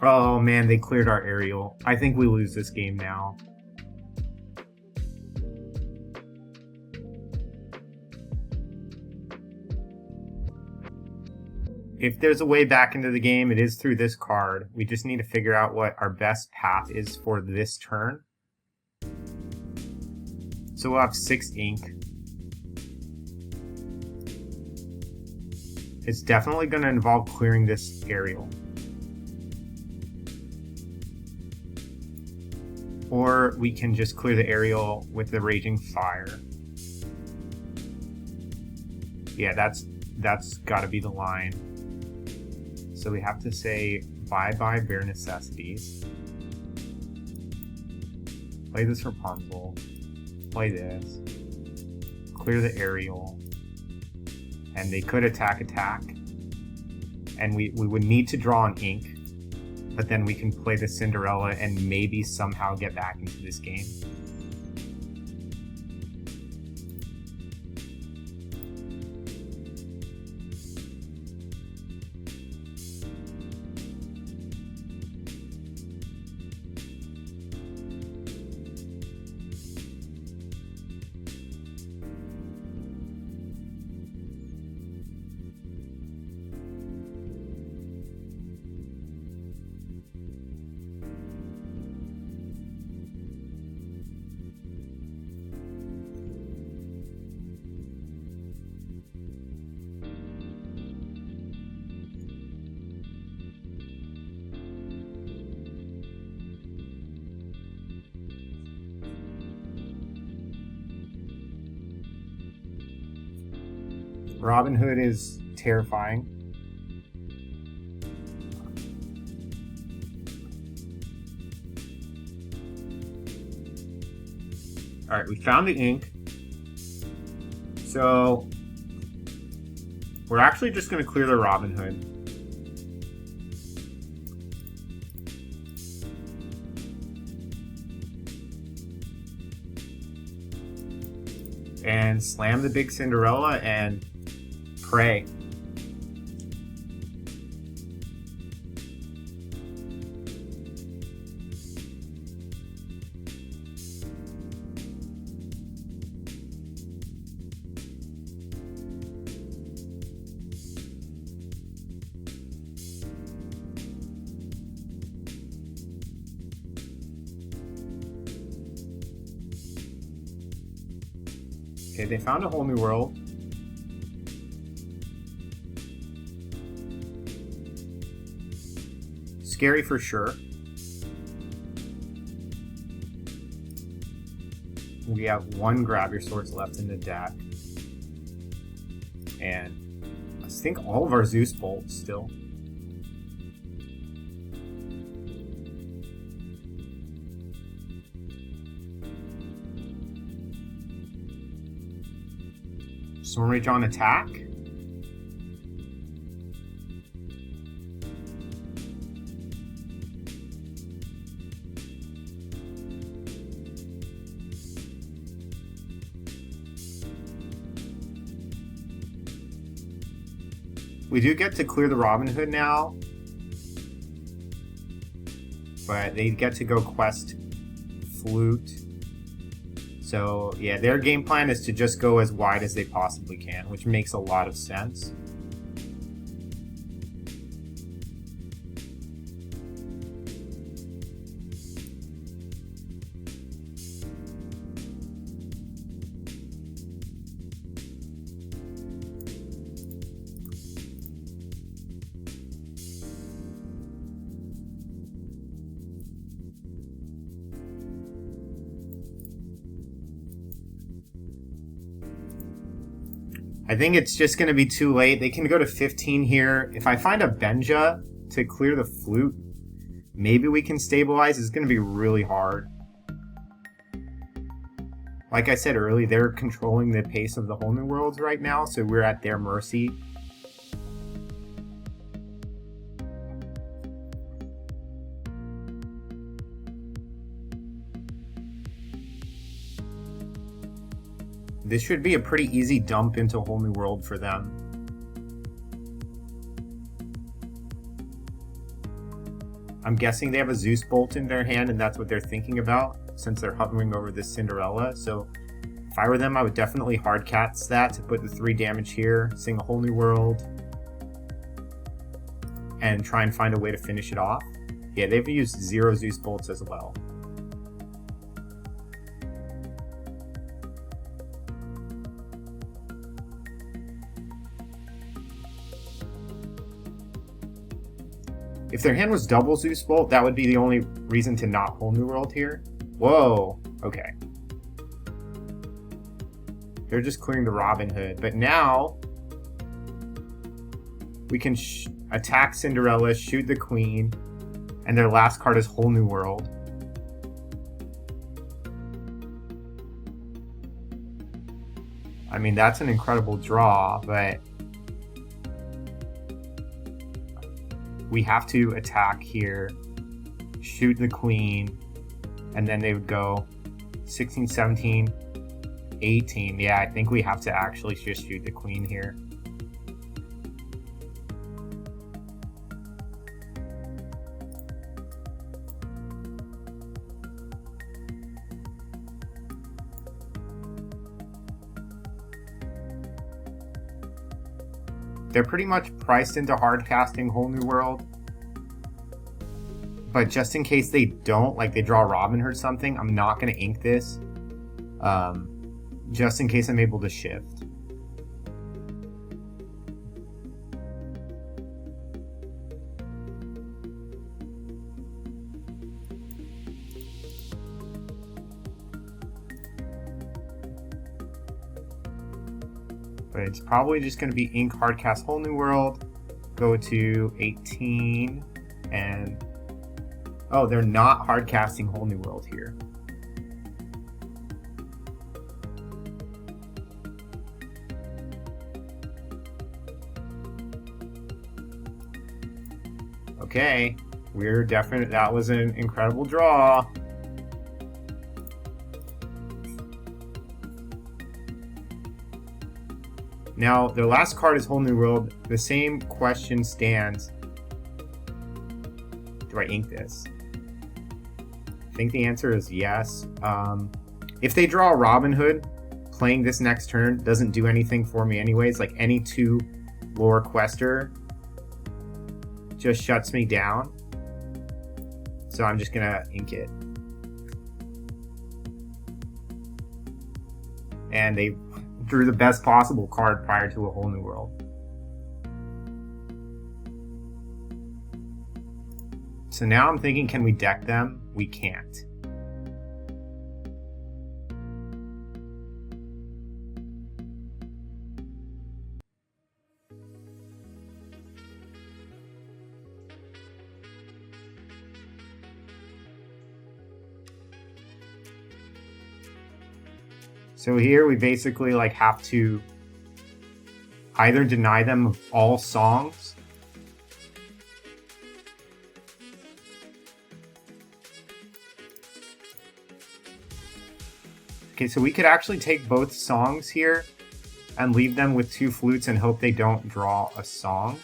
Oh man, they cleared our Aerial. I think we lose this game now. If there's a way back into the game, it is through this card. We just need to figure out what our best path is for this turn. So we'll have 6 ink. It's definitely going to involve clearing this Aerial. Or we can just clear the Aerial with the Raging Fire. Yeah, that's got to be the line. So we have to say bye-bye Bare Necessities. Play this Rapunzel. Play this. Clear the Aerial. And they could attack. And we would need to draw an ink. But then we can play the Cinderella and maybe somehow get back into this game. Robin Hood is terrifying. Alright, we found the ink. So we're actually just going to clear the Robin Hood. And slam the big Cinderella and pray. Okay, they found a whole new world. Scary for sure. We have one Grab Your Swords left in the deck. And I think all of our Zeus bolts still. Storm Rage on attack. We do get to clear the Robin Hood now, but they get to go quest Flute. So yeah, their game plan is to just go as wide as they possibly can, which makes a lot of sense. I think it's just going to be too late. They can go to 15 here. If I find a Benja to clear the Flute, maybe we can stabilize. It's going to be really hard. Like I said earlier, they're controlling the pace of the whole new worlds right now, so we're at their mercy. This should be a pretty easy dump into a whole new world for them. I'm guessing they have a Zeus Bolt in their hand, and that's what they're thinking about, since they're hovering over this Cinderella. So if I were them, I would definitely hardcast that to put the 3 damage here, sing a whole new world, and try and find a way to finish it off. Yeah, they've used 0 Zeus Bolts as well. If their hand was double Zeus Bolt, that would be the only reason to not whole new world here. Whoa, okay. They're just clearing the Robin Hood, but now we can attack Cinderella, shoot the Queen, and their last card is whole new world. I mean, that's an incredible draw, but we have to attack here, shoot the Queen, and then they would go 16, 17, 18. Yeah, I think we have to actually just shoot the Queen here. They're pretty much priced into hard casting whole new world. But just in case they don't, like they draw Robin Hood or something, I'm not going to ink this. Just in case I'm able to shift. But it's probably just going to be ink hardcast whole new world, go to 18, and oh, they're not hardcasting whole new world here. Okay, we're definite. That was an incredible draw. Now, their last card is Whole New World. The same question stands. Do I ink this? I think the answer is yes. If they draw Robin Hood, playing this next turn doesn't do anything for me anyways. Like any 2 lore quester just shuts me down. So I'm just gonna ink it. And drew the best possible card prior to a whole new world. So now I'm thinking, can we deck them? We can't. So here we basically like have to either deny them of all songs, okay, so we could actually take both songs here and leave them with 2 flutes and hope they don't draw a song.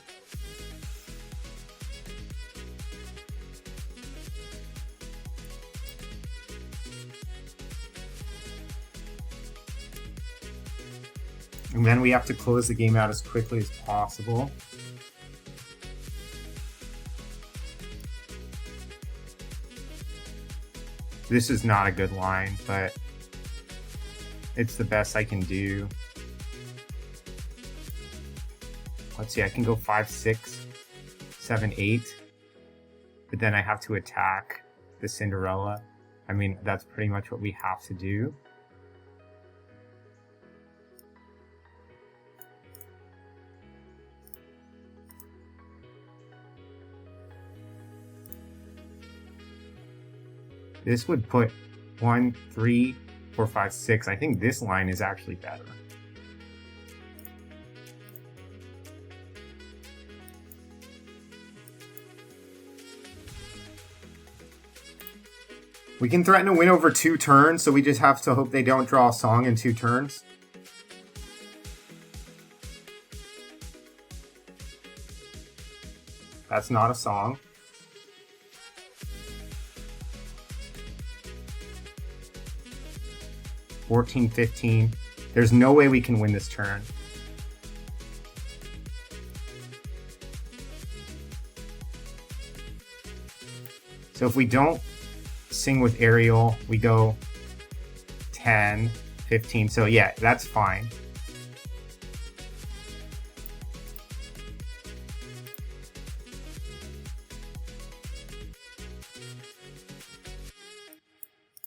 And then we have to close the game out as quickly as possible. This is not a good line, but it's the best I can do. Let's see, I can go 5, 6, 7, 8. But then I have to attack the Cinderella. I mean, that's pretty much what we have to do. This would put 1, 3, 4, 5, 6. I think this line is actually better. We can threaten to win over 2 turns, so we just have to hope they don't draw a song in 2 turns. That's not a song. 14, 15. There's no way we can win this turn. So if we don't sing with Ariel, we go 10, 15. So yeah, that's fine.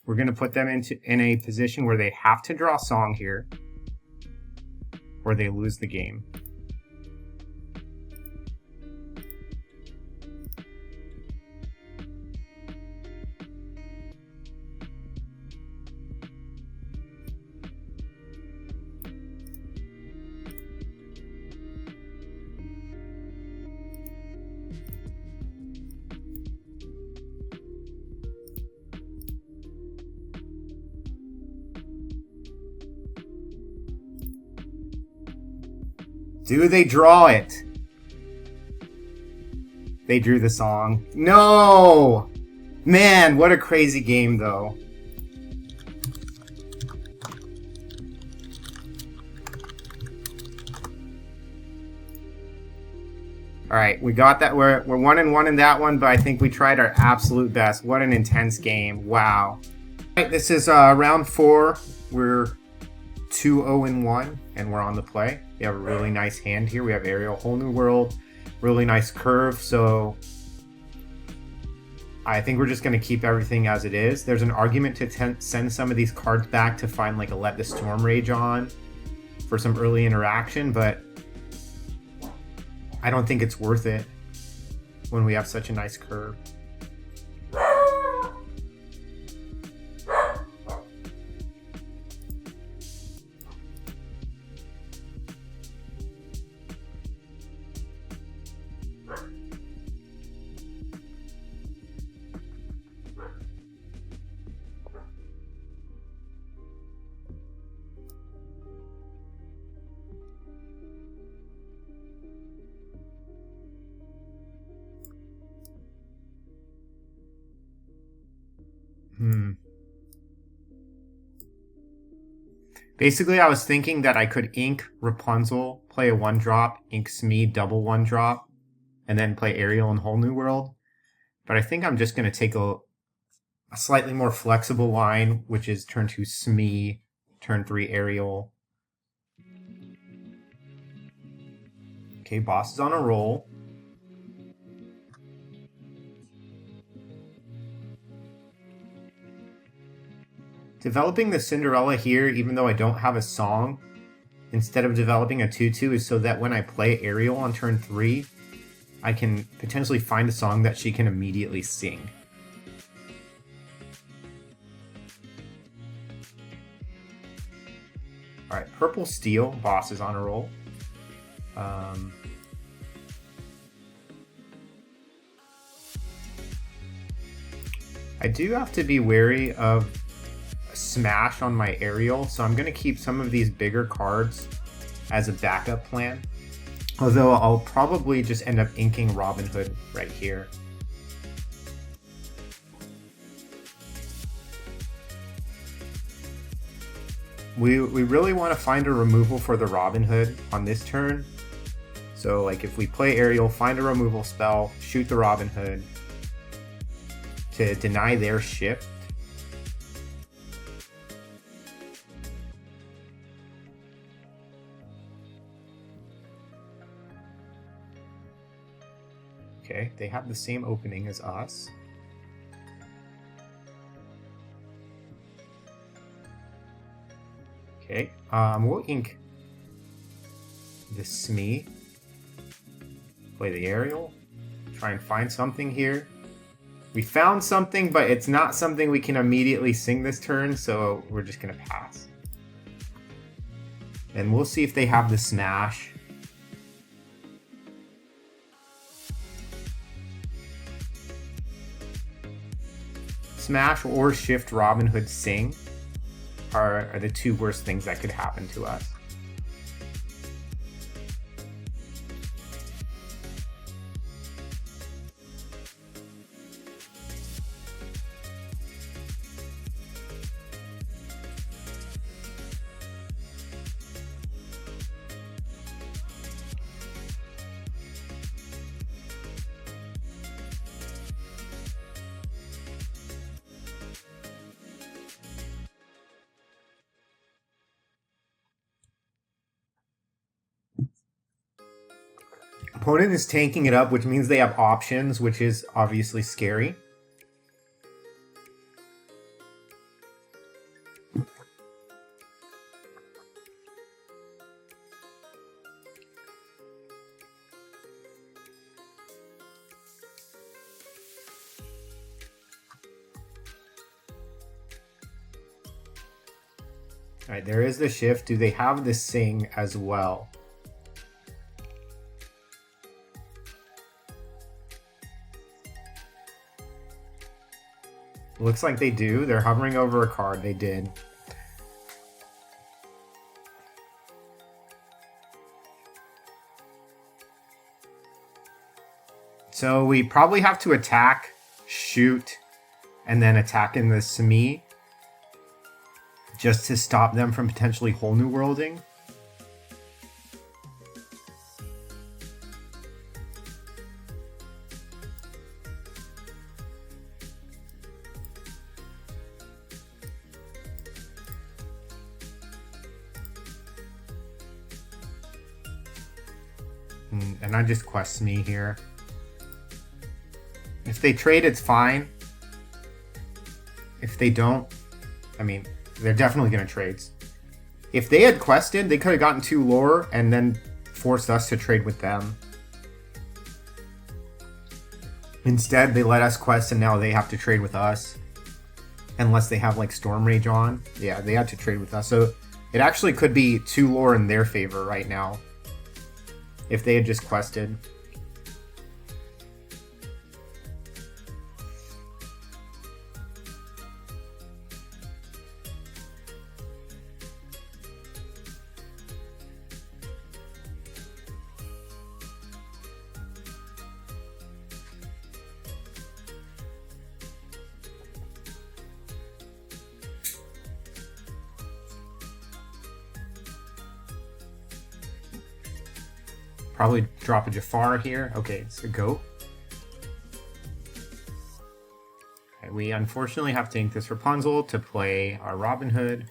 We're going to put them in a position where they have to draw a song here, or they lose the game. Do they draw it? They drew the song. No! Man, what a crazy game, though. Alright, we got that. We're 1-1 in that one, but I think we tried our absolute best. What an intense game. Wow. Alright, this is round 4. We're 2-0-1, and we're on the play. We have a really nice hand here. We have Ariel, Whole New World, really nice curve. So I think we're just going to keep everything as it is. There's an argument to send some of these cards back to find like a Let the Storm Rage on for some early interaction, but I don't think it's worth it when we have such a nice curve. Basically, I was thinking that I could ink Rapunzel, play a 1-drop, ink Smee, double 1-drop, and then play Ariel and Whole New World. But I think I'm just going to take a slightly more flexible line, which is turn 2 Smee, turn 3 Ariel, Okay, boss is on a roll. Developing the Cinderella here, even though I don't have a song, instead of developing a tutu, is so that when I play Ariel on turn 3, I can potentially find a song that she can immediately sing. Alright, Purple Steel, boss is on a roll. I do have to be wary of smash on my Ariel, so I'm going to keep some of these bigger cards as a backup plan. Although I'll probably just end up inking Robin Hood right here. We really want to find a removal for the Robin Hood on this turn. So like if we play Ariel, find a removal spell, shoot the Robin Hood to deny their shift. Okay, they have the same opening as us. Okay, we'll ink the Smee. Play the Ariel. Try and find something here. We found something, but it's not something we can immediately sing this turn, so we're just gonna pass. And we'll see if they have the Smash. Smash or shift Robin Hood sing are the two worst things that could happen to us. Opponent is tanking it up, which means they have options, which is obviously scary. Alright, there is the shift. Do they have the sing as well? Looks like they do. They're hovering over a card. They did. So we probably have to attack, shoot, and then attack in the Smee just to stop them from potentially whole new worlding. And I just quest me here. If they trade, it's fine. If they don't, I mean, they're definitely going to trade. If they had quested, they could have gotten 2 lore and then forced us to trade with them. Instead, they let us quest and now they have to trade with us. Unless they have like Storm Rage on. Yeah, they had to trade with us. So it actually could be 2 lore in their favor right now. If they had just quested. Probably drop a Jafar here. Okay, it's a go. Okay, we unfortunately have to ink this Rapunzel to play our Robin Hood.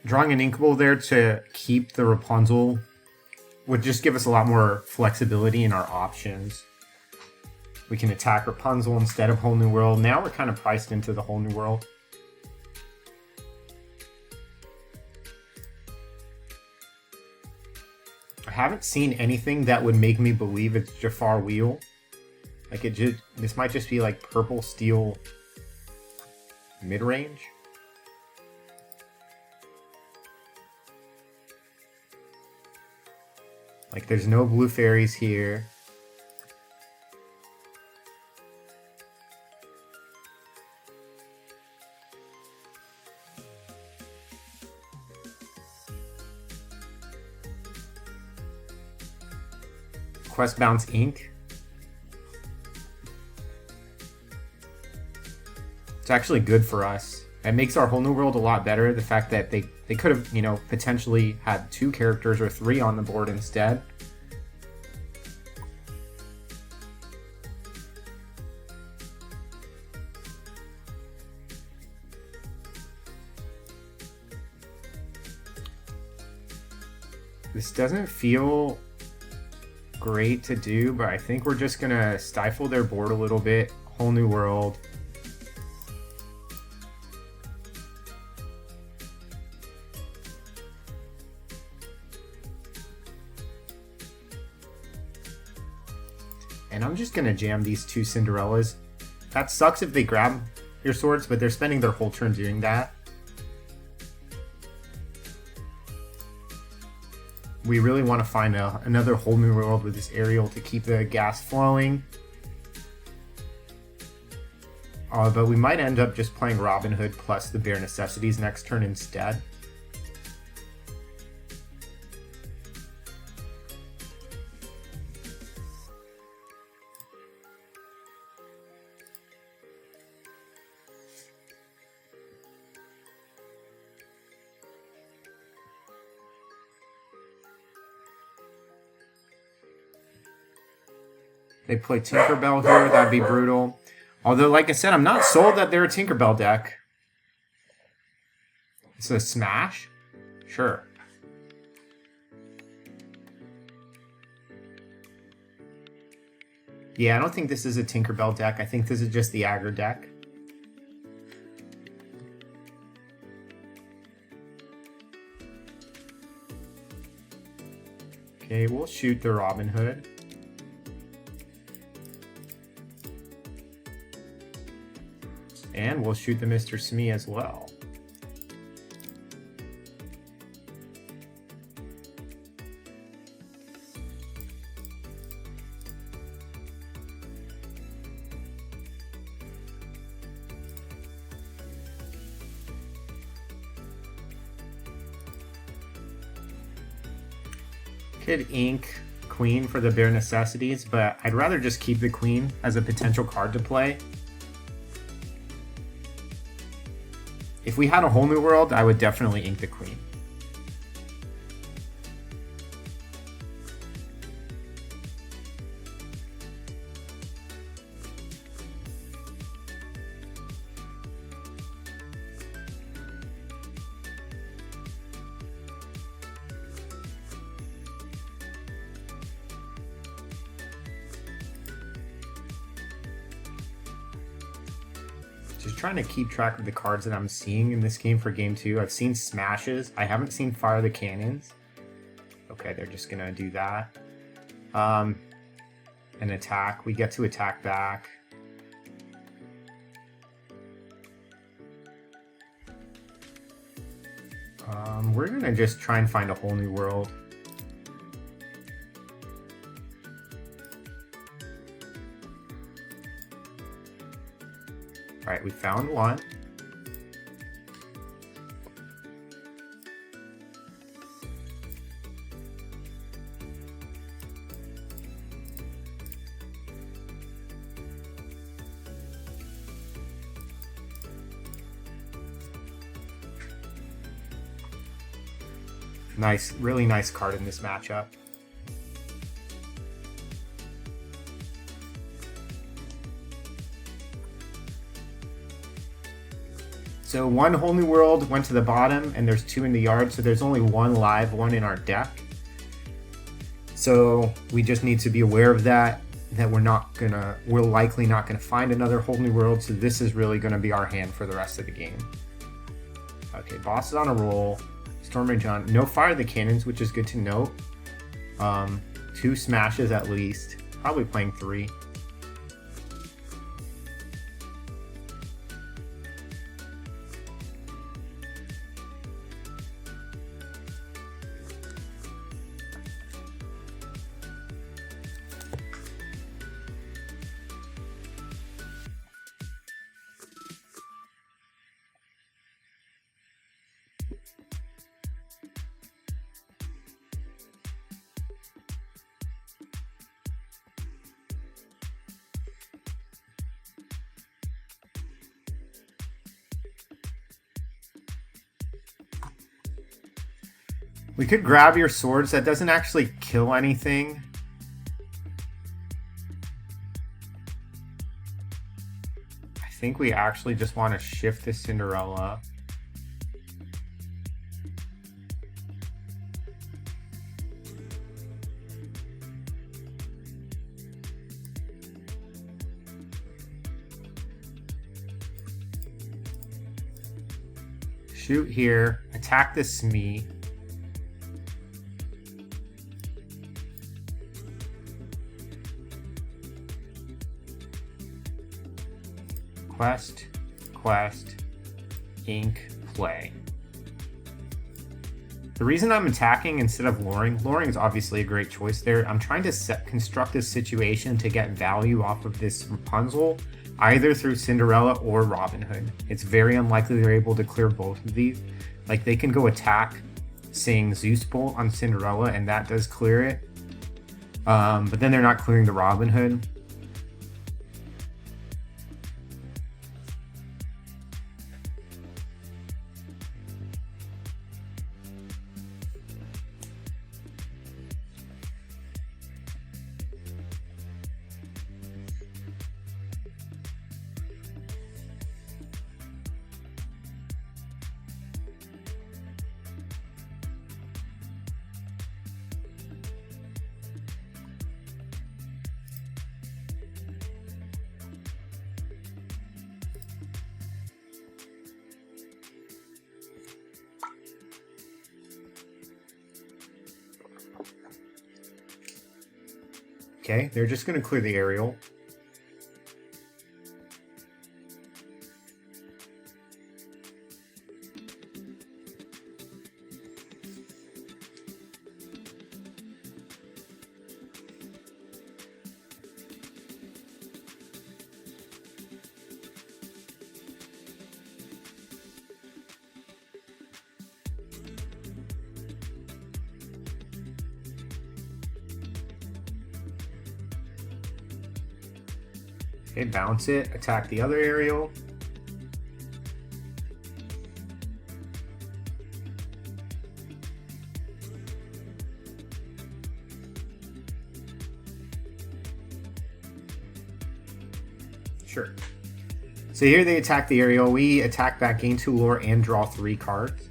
Drawing an Inkable there to keep the Rapunzel would just give us a lot more flexibility in our options. We can attack Rapunzel instead of Whole New World. Now we're kind of priced into the Whole New World. I haven't seen anything that would make me believe it's Jafar Wheel. Like this might just be like purple steel mid-range. Like there's no blue fairies here. Quest Bounce Ink. It's actually good for us. It makes our Whole New World a lot better. The fact that they could have, you know, potentially had 2 characters or 3 on the board instead. This doesn't feel great to do, but I think we're just gonna stifle their board a little bit. Whole New World. And I'm just gonna jam these 2 Cinderellas. That sucks if they grab your swords, but they're spending their whole turn doing that. We really want to find another Whole New World with this aerial to keep the gas flowing. But we might end up just playing Robin Hood plus the Bare Necessities next turn instead. They play Tinkerbell here, that'd be brutal. Although, like I said, I'm not sold that they're a Tinkerbell deck. It's a smash? Sure. Yeah, I don't think this is a Tinkerbell deck. I think this is just the aggro deck. Okay, we'll shoot the Robin Hood. And we'll shoot the Mr. Smee as well. Could ink Queen for the Bare Necessities, but I'd rather just keep the Queen as a potential card to play. If we had a Whole New World, I would definitely ink the Queen. Just trying to keep track of the cards that I'm seeing in this game for game 2. I've seen smashes. I haven't seen fire the cannons. Okay, they're just gonna do that. An attack. We get to attack back. We're gonna just try and find a Whole New World. Alright, we found one. Nice, really nice card in this matchup. So one whole new world went to the bottom, and there's 2 in the yard, so there's only 1 live one in our deck. So we just need to be aware of that we're likely not gonna find another whole new world, so this is really gonna be our hand for the rest of the game. Okay, boss is on a roll. Storm Rage on. No fire the cannons, which is good to note. 2 smashes at least. Probably playing 3. We could grab your swords. That doesn't actually kill anything. I think we actually just want to shift the Cinderella. Shoot here. Attack the Smee. Quest, ink, play. The reason I'm attacking instead of luring is obviously a great choice there. I'm trying to construct a situation to get value off of this Rapunzel, either through Cinderella or Robin Hood. It's very unlikely they're able to clear both of these. Like, they can go attack, saying Zeus Bolt on Cinderella, and that does clear it. But then they're not clearing the Robin Hood. Okay, they're just going to clear the aerial. Okay, bounce it, attack the other aerial. Sure. So here they attack the aerial. We attack back, gain 2 lore, and draw 3 cards.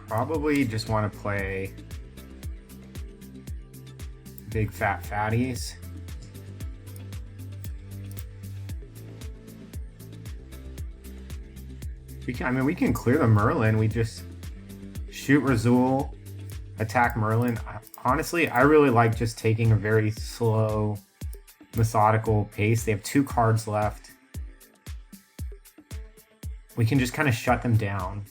Probably just want to play big fat fatties. We can clear the Merlin. We just shoot Razul, attack Merlin. Honestly, I really like just taking a very slow, methodical pace. They have 2 cards left. We can just kind of shut them down.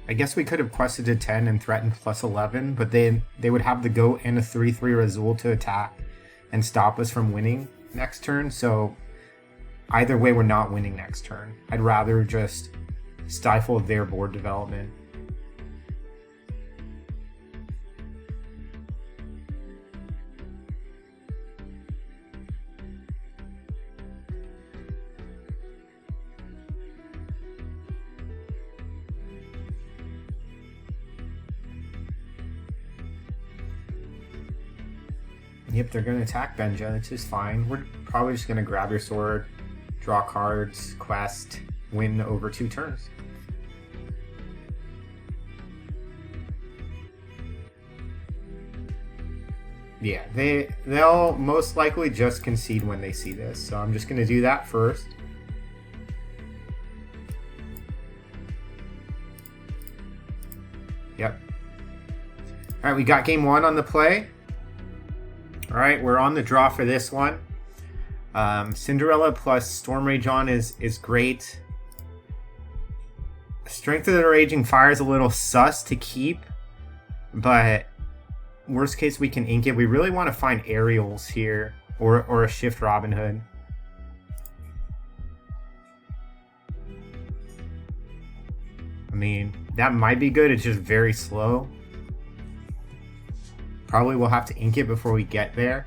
I guess we could have quested to 10 and threatened plus 11, but they would have the goat and a 3/3 Razul to attack and stop us from winning next turn, so either way we're not winning next turn. I'd rather just stifle their board development. Yep, they're going to attack Benja, which is fine. We're probably just going to grab your sword, draw cards, quest, win over 2 turns. Yeah, they'll most likely just concede when they see this, so I'm just going to do that first. Yep. Alright, we got game 1 on the play. Alright, we're on the draw for this one. Cinderella plus Storm Rage on is great. Strength of the Raging Fire is a little sus to keep, but worst case we can ink it. We really want to find aerials here, or a Shift Robin Hood. I mean, that might be good, it's just very slow. Probably we'll have to ink it before we get there.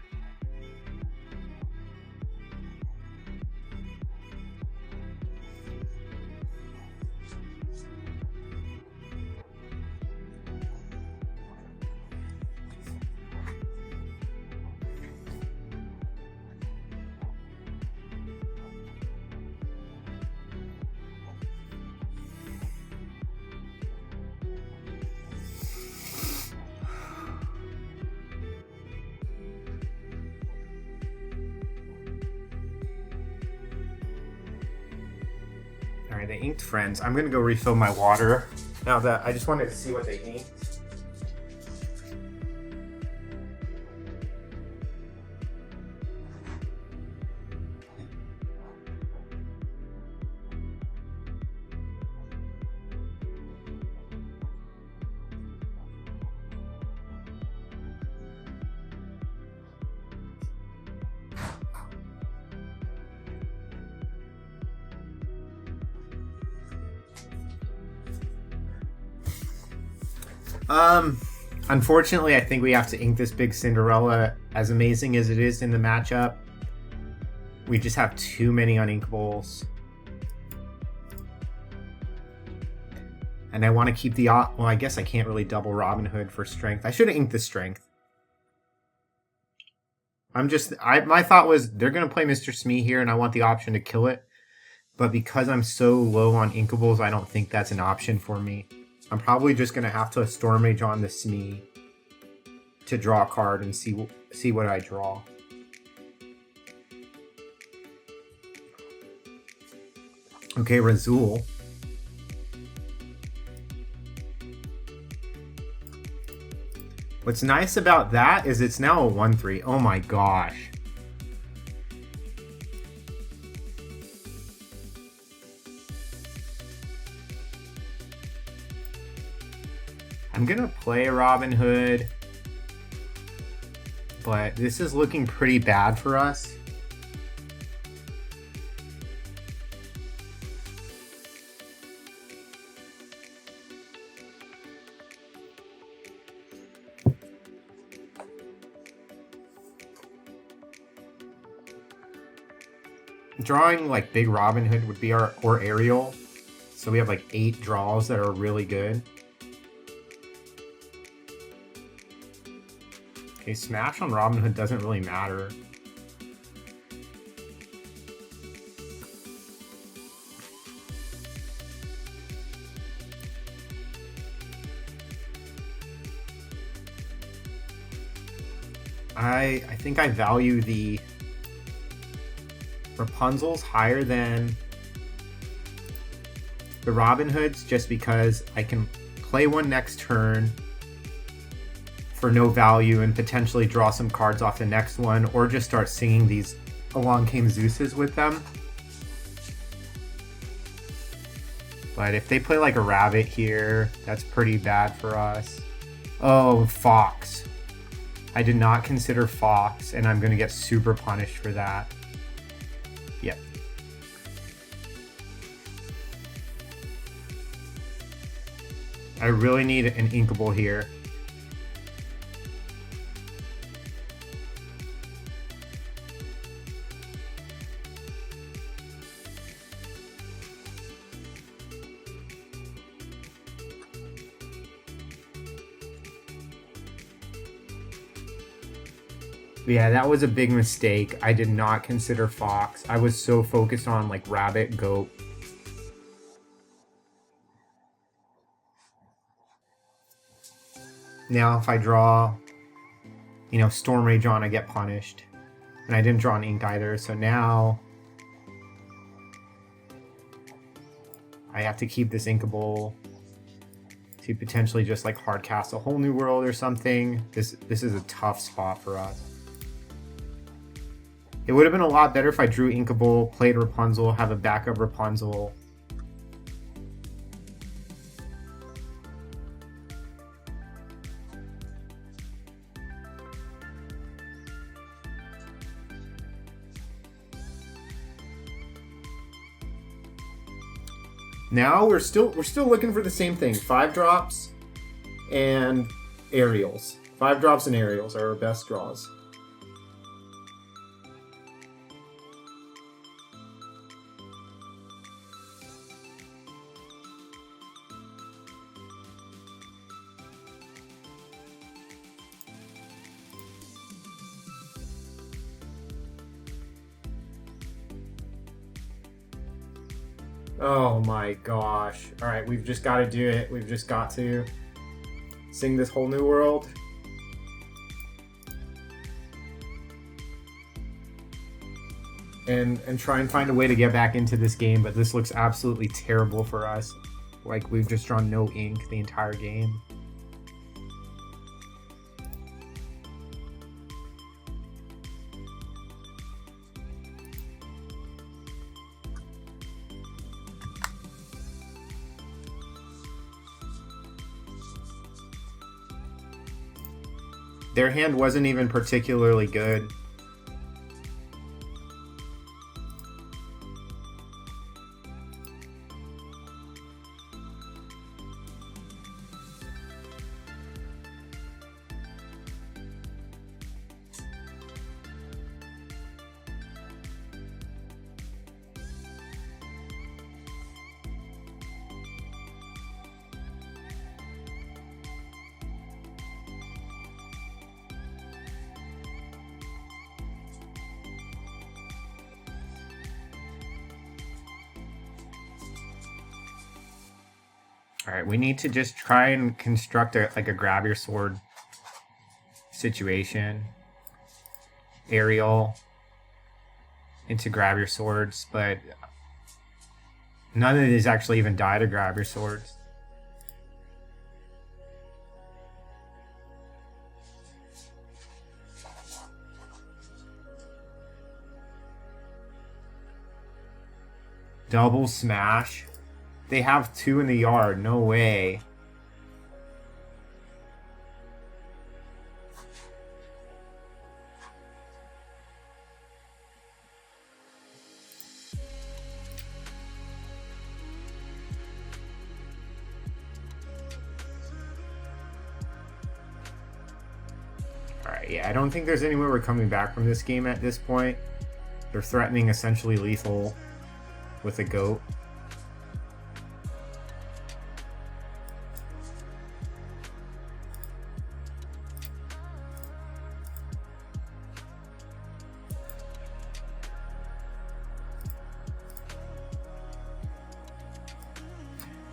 Alright, they inked Friends. I'm gonna go refill my water. Now that I just wanted to see what they inked. Unfortunately, I think we have to ink this big Cinderella. As amazing as it is in the matchup, we just have too many uninkables. And I want to keep the... Well, I guess I can't really double Robin Hood for strength. I should have inked the strength. My thought was they're going to play Mr. Smee here, and I want the option to kill it. But because I'm so low on inkables, I don't think that's an option for me. I'm probably just going to have to Storm Rage on the Smee to draw a card and see what I draw. Okay, Razul. What's nice about that is it's now a 1/3. Oh my gosh. I'm gonna play Robin Hood, but this is looking pretty bad for us. Drawing like big Robin Hood would be or Ariel, so we have like 8 draws that are really good. Okay, Smash on Robin Hood doesn't really matter. I think I value the Rapunzel's higher than the Robin Hoods just because I can play one next turn for no value and potentially draw some cards off the next one, or just start singing these Along Came Zeus's with them. But if they play like a rabbit here, that's pretty bad for us. Oh, fox. I did not consider fox, and I'm going to get super punished for that. Yep. I really need an inkable here. Yeah, that was a big mistake. I did not consider fox. I was so focused on like rabbit, goat. Now if I draw, you know, Storm Rage on, I get punished. And I didn't draw an ink either, so now I have to keep this inkable to potentially just like hard cast a whole new world or something. This is a tough spot for us. It would have been a lot better if I drew inkable, played Rapunzel, have a backup Rapunzel. Now we're still looking for the same thing. 5 drops and aerials. 5 drops and aerials are our best draws. Oh my gosh. Alright, we've just got to do it. We've just got to sing this whole new world. And try and find a way to get back into this game, but this looks absolutely terrible for us. Like, we've just drawn no ink the entire game. Their hand wasn't even particularly good. Alright, we need to just try and construct a grab your sword situation. Aerial into grab your swords, but none of these actually even die to grab your swords. Double smash. They have 2 in the yard. No way. Alright, yeah, I don't think there's any way we're coming back from this game at this point. They're threatening essentially lethal with a goat.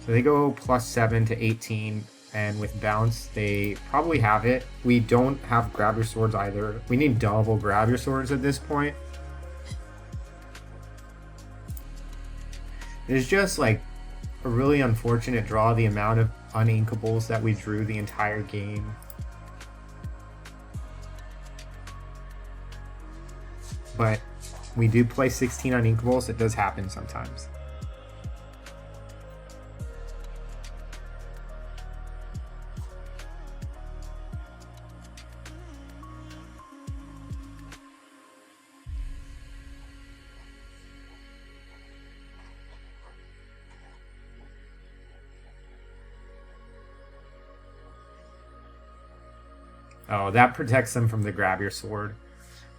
So they go +7 to 18, and with bounce, they probably have it. We don't have grab your swords either. We need double grab your swords at this point. It's just like a really unfortunate draw, the amount of uninkables that we drew the entire game. But we do play 16 uninkables. It does happen sometimes. Oh, that protects them from the grab your sword.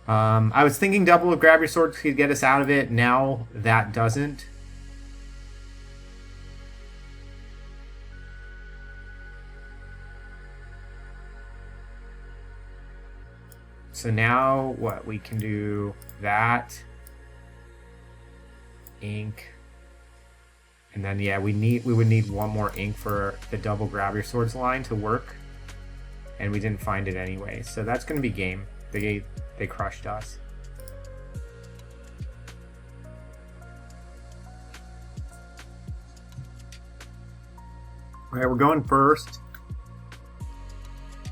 I was thinking double of grab your sword could get us out of it. Now that doesn't. So now what? We can do that. Ink. And then yeah, we would need one more ink for the double grab your swords line to work. And we didn't find it anyway. So that's gonna be game. They crushed us. Alright, we're going first.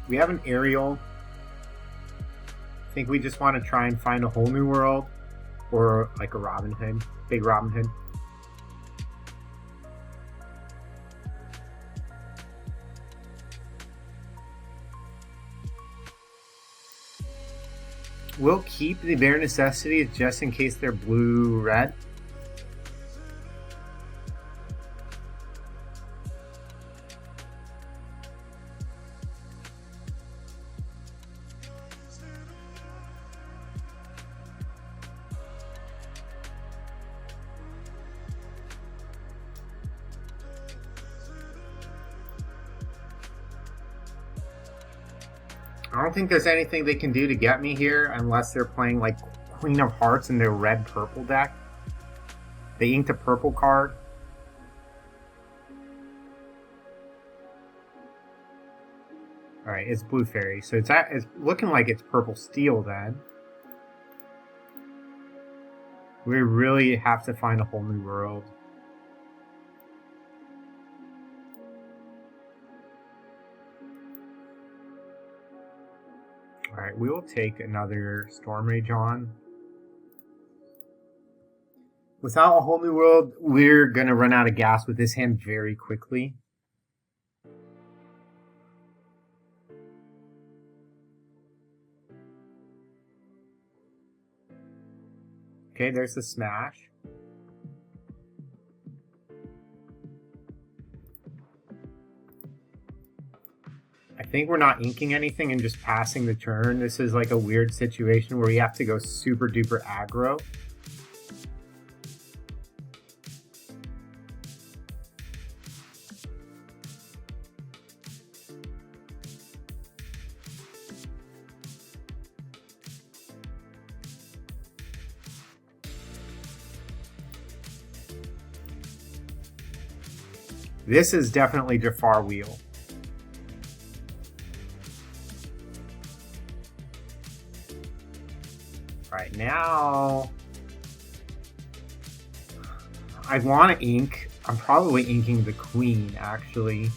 We have an aerial. I think we just want to try and find a whole new world. Or like a Robin Hood. Big Robin Hood. We'll keep the bare necessities just in case they're blue-red. I don't think there's anything they can do to get me here unless they're playing like Queen of Hearts in their red-purple deck. They inked a purple card. Alright, it's Blue Fairy. So it's looking like it's Purple Steel then. We really have to find a whole new world. Alright, we will take another Storm Rage on. Without a whole new world, we're going to run out of gas with this hand very quickly. Okay, there's the smash. I think we're not inking anything and just passing the turn. This is like a weird situation where we have to go super duper aggro. This is definitely Jafar Wheel. Right now, I want to ink. I'm probably inking the Queen, actually.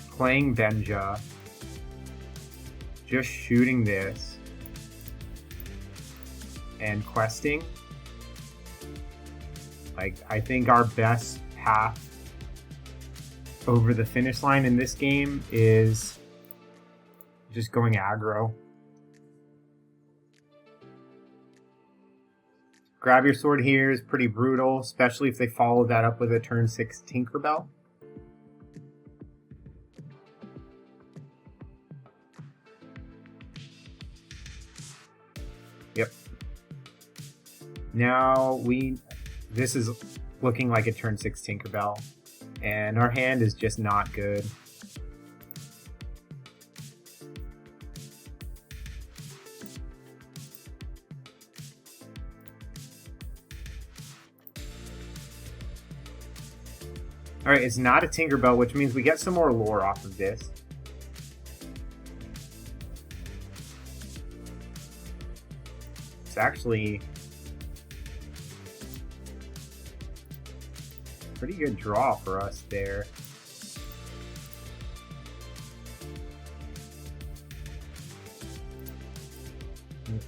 Playing Benja. Just shooting this. And questing. Like, I think our best path over the finish line in this game is just going aggro. Grab your sword here is pretty brutal, especially if they follow that up with a turn 6 Tinkerbell. Yep. Now this is looking like a turn 6 Tinkerbell, and our hand is just not good. Alright, it's not a Tinkerbell, which means we get some more lore off of this. It's actually a pretty good draw for us there.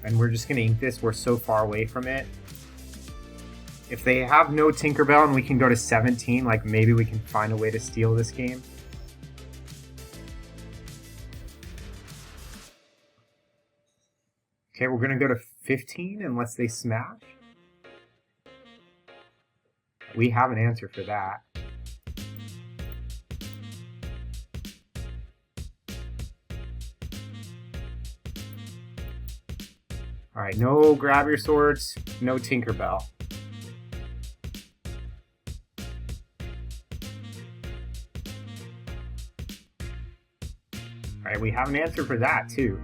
And we're just going to ink this. We're so far away from it. If they have no Tinkerbell and we can go to 17, like maybe we can find a way to steal this game. Okay, we're going to go to 15 unless they smash. We have an answer for that. Alright, no grab your swords, no Tinkerbell. Alright, we have an answer for that too.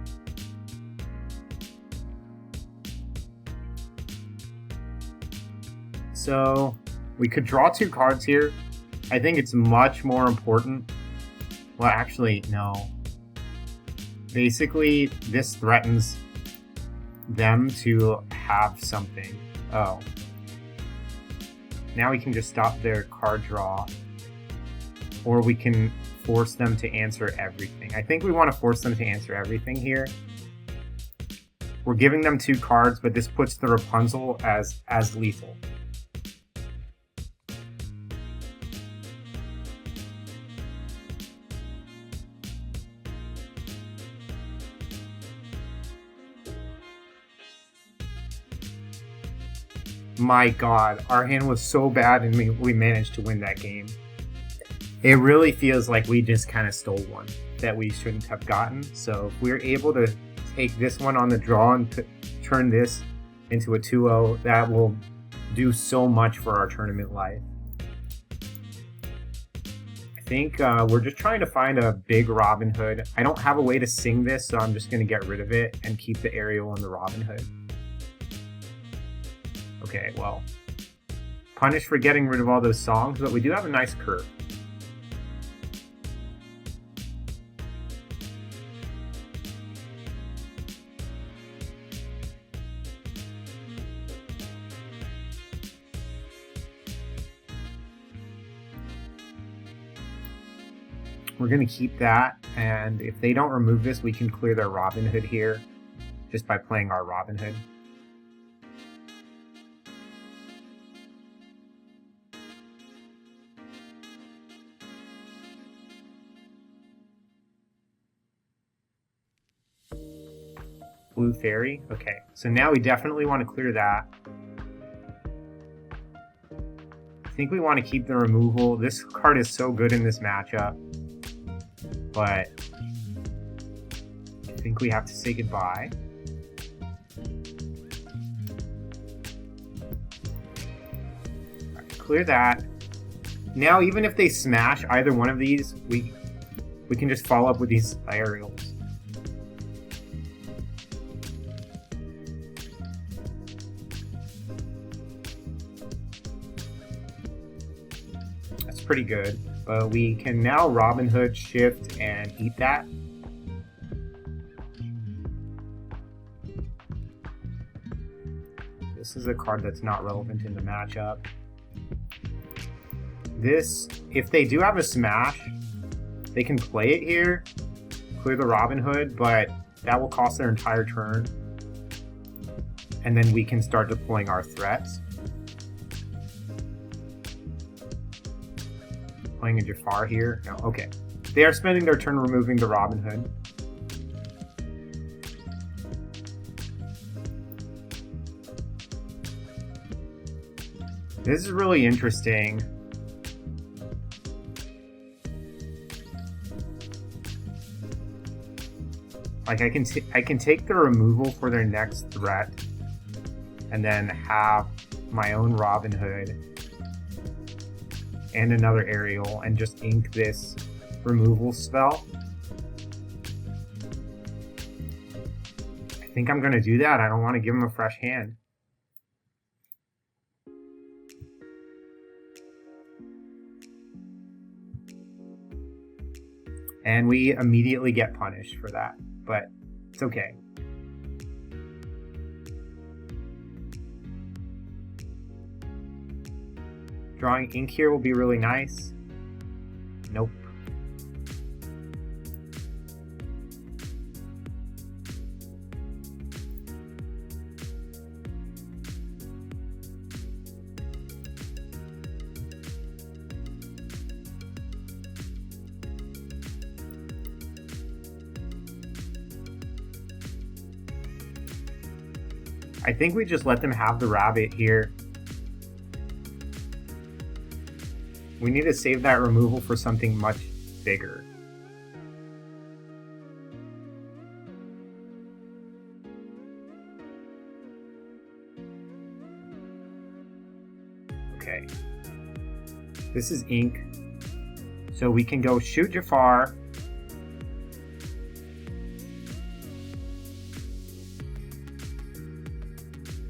So we could draw 2 cards here. I think it's much more important. Well, actually, no. Basically, this threatens them to have something. Oh. Now we can just stop their card draw. Or we can force them to answer everything. I think we want to force them to answer everything here. We're giving them 2 cards, but this puts the Rapunzel as lethal. My god, our hand was so bad and we managed to win that game. It really feels like we just kind of stole one that we shouldn't have gotten. So if we're able to take this one on the draw and turn this into a 2-0, that will do so much for our tournament life. I think we're just trying to find a big Robin Hood. I don't have a way to sing this, so I'm just going to get rid of it and keep the Ariel and the Robin Hood. Okay, well, punished for getting rid of all those songs, but we do have a nice curve. We're going to keep that, and if they don't remove this, we can clear their Robin Hood here just by playing our Robin Hood. Blue Fairy. Okay, so now we definitely want to clear that. I think we want to keep the removal. This card is so good in this matchup, but I think we have to say goodbye. All right, clear that. Now, even if they smash either one of these, we can just follow up with these aerials. Pretty good, but we can now Robin Hood, shift, and eat that. This is a card that's not relevant in the matchup. This, if they do have a smash, they can play it here, clear the Robin Hood, but that will cost their entire turn. And then we can start deploying our threats. Playing a Jafar here. No, okay. They are spending their turn removing the Robin Hood. This is really interesting. Like I can take the removal for their next threat, and then have my own Robin Hood and another aerial, and just ink this removal spell. I think I'm gonna do that. I don't want to give him a fresh hand. And we immediately get punished for that, but it's okay. Drawing ink here will be really nice. Nope. I think we just let them have the rabbit here. We need to save that removal for something much bigger. This is ink. So we can go shoot Jafar.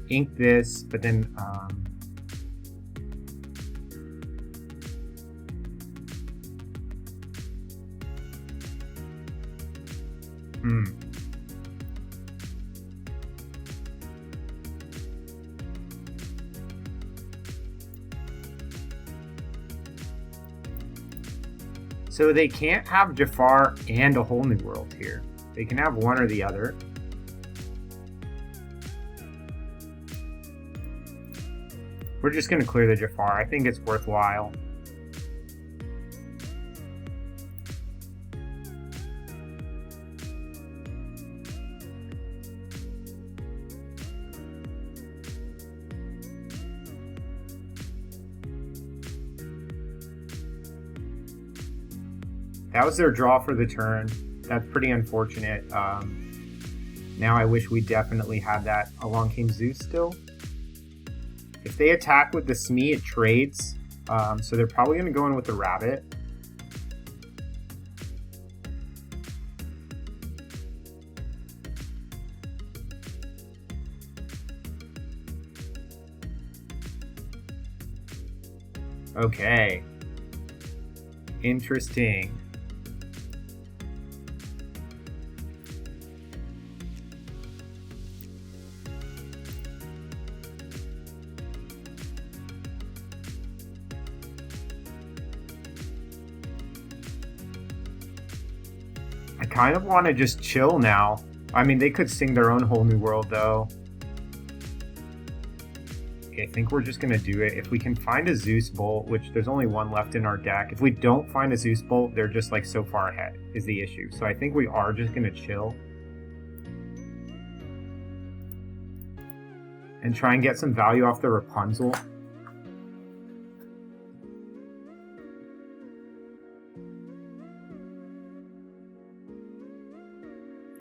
Ink this, but then So they can't have Jafar and a whole new world here. They can have one or the other. We're just going to clear the Jafar. I think it's worthwhile. That was their draw for the turn. That's pretty unfortunate. Now I wish we definitely had that. Along came Zeus still. If they attack with the Smee, it trades. So they're probably going to go in with the Rabbit. Okay. Interesting. I kind of want to just chill now. I mean, they could sing their own whole new world, though. I think we're just going to do it. If we can find a Zeus Bolt, which there's only one left in our deck. If we don't find a Zeus Bolt, they're just like so far ahead is the issue. So I think we are just going to chill. And try and get some value off the Rapunzel.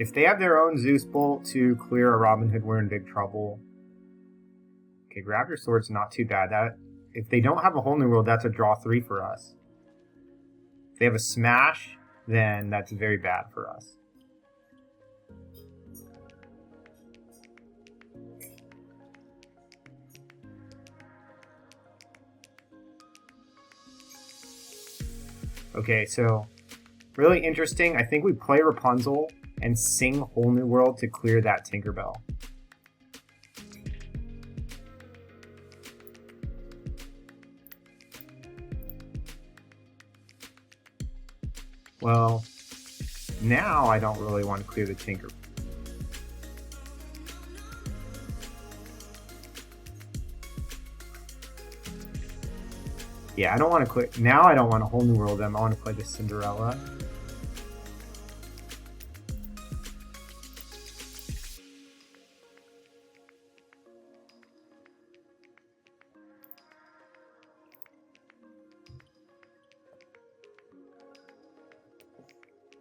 If they have their own Zeus Bolt to clear a Robin Hood, we're in big trouble. Okay, grab your sword's not too bad. That if they don't have a whole new world, that's a draw 3 for us. If they have a smash, then that's very bad for us. Okay, so really interesting. I think we play Rapunzel and sing Whole New World to clear that Tinkerbell. Well, now I don't really want to clear the Tinkerbell. Yeah, I don't want to clear. Now I don't want a Whole New World them. I want to play the Cinderella.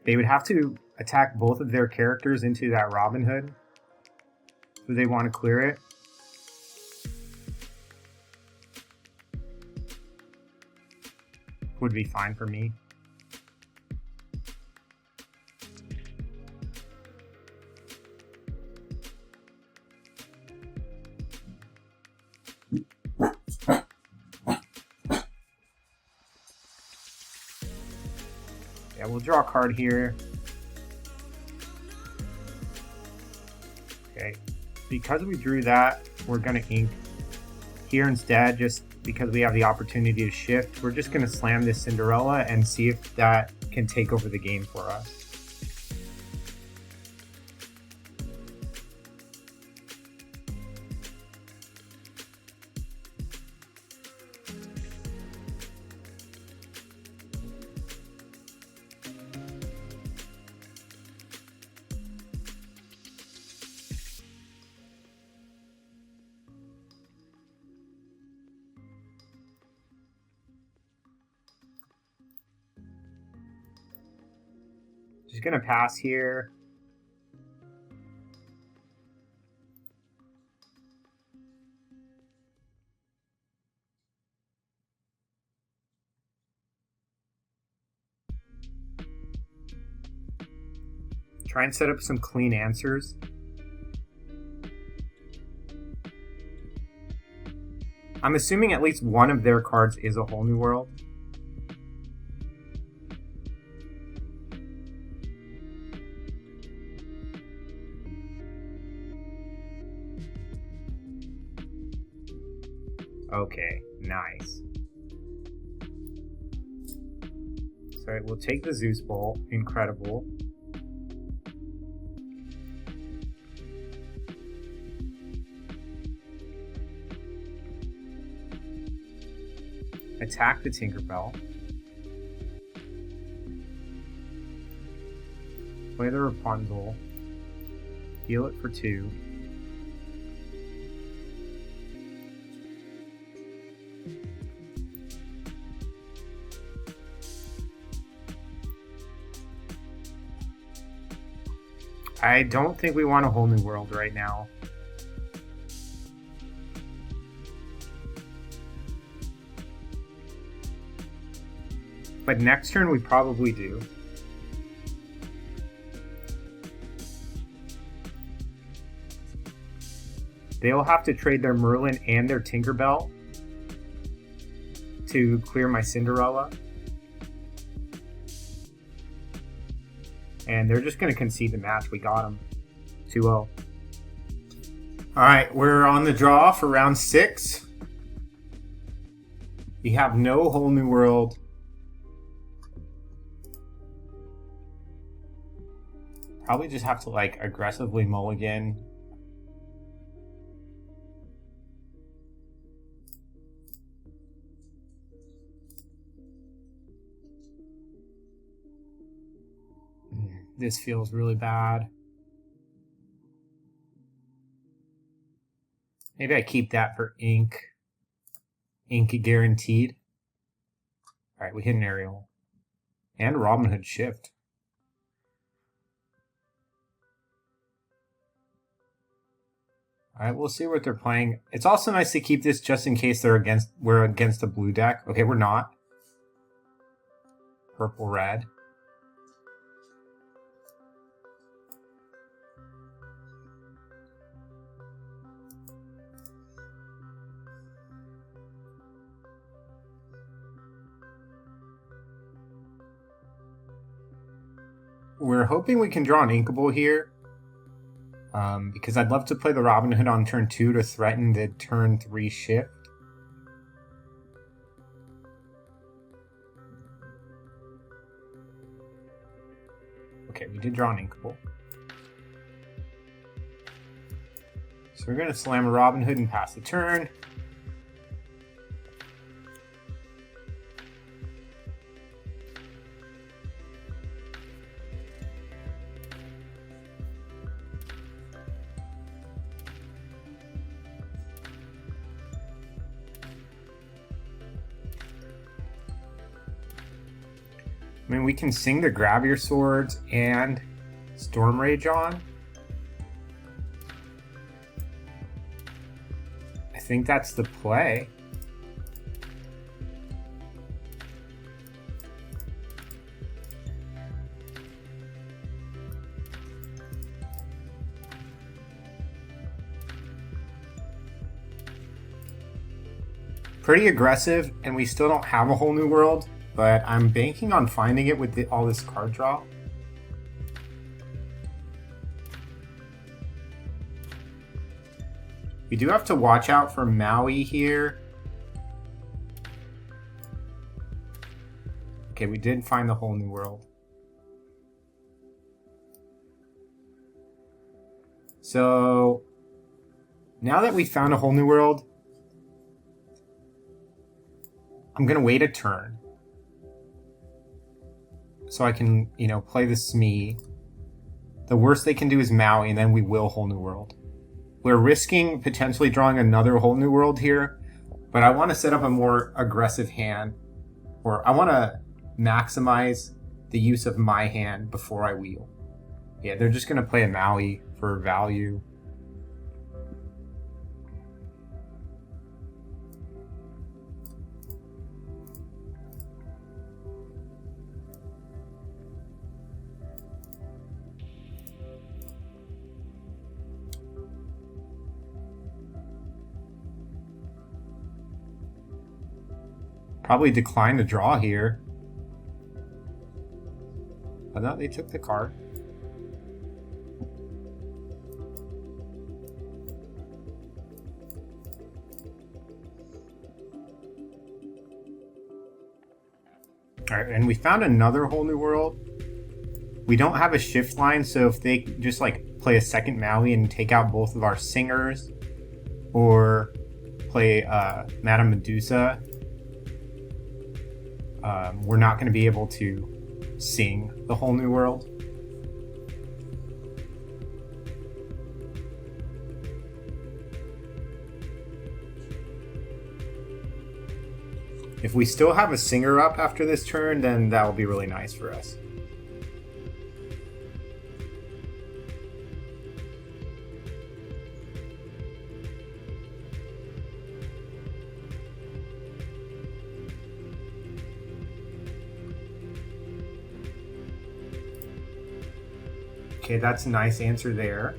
They would have to attack both of their characters into that Robin Hood. So they want to clear it. Would be fine for me. Yeah, we'll draw a card here. Okay, because we drew that, we're gonna ink here instead, just because we have the opportunity to shift. We're just gonna slam this Cinderella and see if that can take over the game for us. Just gonna pass here. Try and set up some clean answers. I'm assuming at least one of their cards is a whole new world. Okay, nice. So we'll take the Zeus Bolt. Incredible. Attack the Tinkerbell. Play the Rapunzel. Heal it for 2. I don't think we want a whole new world right now. But next turn we probably do. They'll have to trade their Merlin and their Tinkerbell to clear my Cinderella. And they're just going to concede the match. We got them. 2-0. Alright, we're on the draw for round 6. We have no whole new world. Probably just have to like aggressively mulligan. This feels really bad. Maybe I keep that for ink. Ink guaranteed. Alright, we hit an aerial. And Robin Hood shift. Alright, we'll see what they're playing. It's also nice to keep this just in case we're against a blue deck. Okay, we're not. Purple red. We're hoping we can draw an Inkable here. Because I'd love to play the Robin Hood on turn 2 to threaten the turn 3 shift. Okay, we did draw an Inkable. So we're going to slam a Robin Hood and pass the turn. I mean, we can sing the Grab Your Swords and Storm Rage on. I think that's the play. Pretty aggressive, and we still don't have a whole new world. But I'm banking on finding it with all this card draw. We do have to watch out for Maui here. Okay, we did find the whole new world. So now that we found a whole new world, I'm going to wait a turn. So I can, play the Smee. The worst they can do is Maui, and then we will whole new world. We're risking potentially drawing another whole new world here, but I want to set up a more aggressive hand, or I want to maximize the use of my hand before I wheel. Yeah, they're just going to play a Maui for value. Probably decline to draw here. I thought they took the card. Alright, and we found another whole new world. We don't have a shift line, so if they just like play a second Maui and take out both of our singers, or play Madame Medusa, we're not going to be able to sing the whole new world. If we still have a singer up after this turn, then that will be really nice for us. Okay, that's a nice answer there.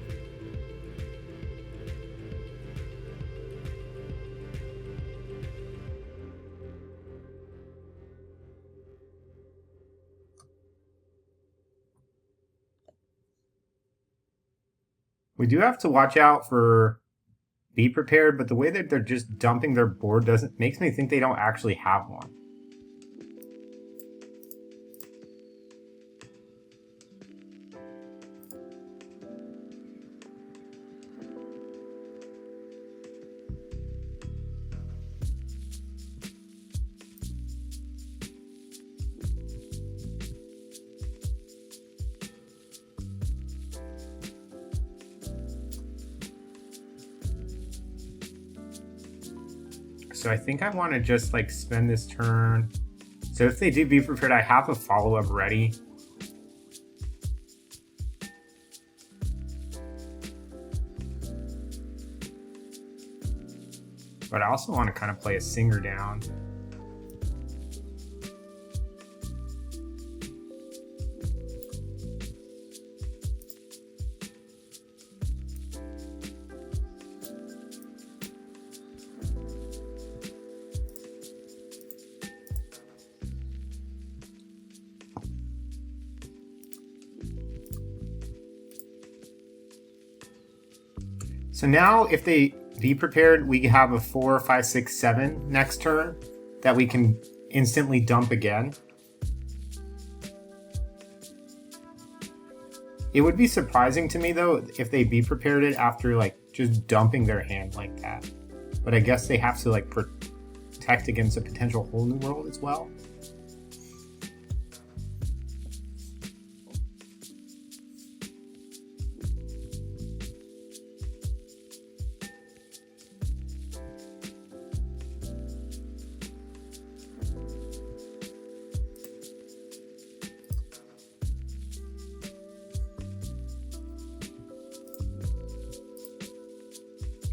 We do have to watch out for Be Prepared, but the way that they're just dumping their board makes me think they don't actually have one. So I think I want to just like spend this turn. So if they do Be Prepared, I have a follow-up ready. But I also want to kind of play a singer down. So now if they Be Prepared, we have a 4, 5, 6, 7 next turn that we can instantly dump again. It would be surprising to me though if they Be Prepared it after like just dumping their hand like that. But I guess they have to like protect against a potential whole new world as well.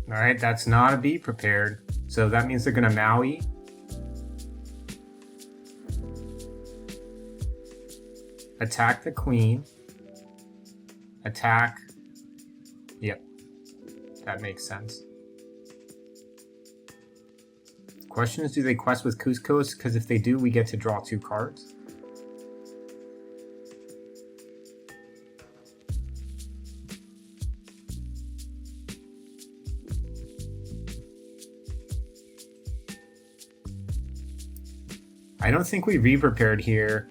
Alright, that's not a Be Prepared. So that means they're going to Maui. Attack the queen. Attack. Yep. That makes sense. Question is, do they quest with Cusco's? Because if they do, we get to draw 2 cards. I don't think we Be Prepared here.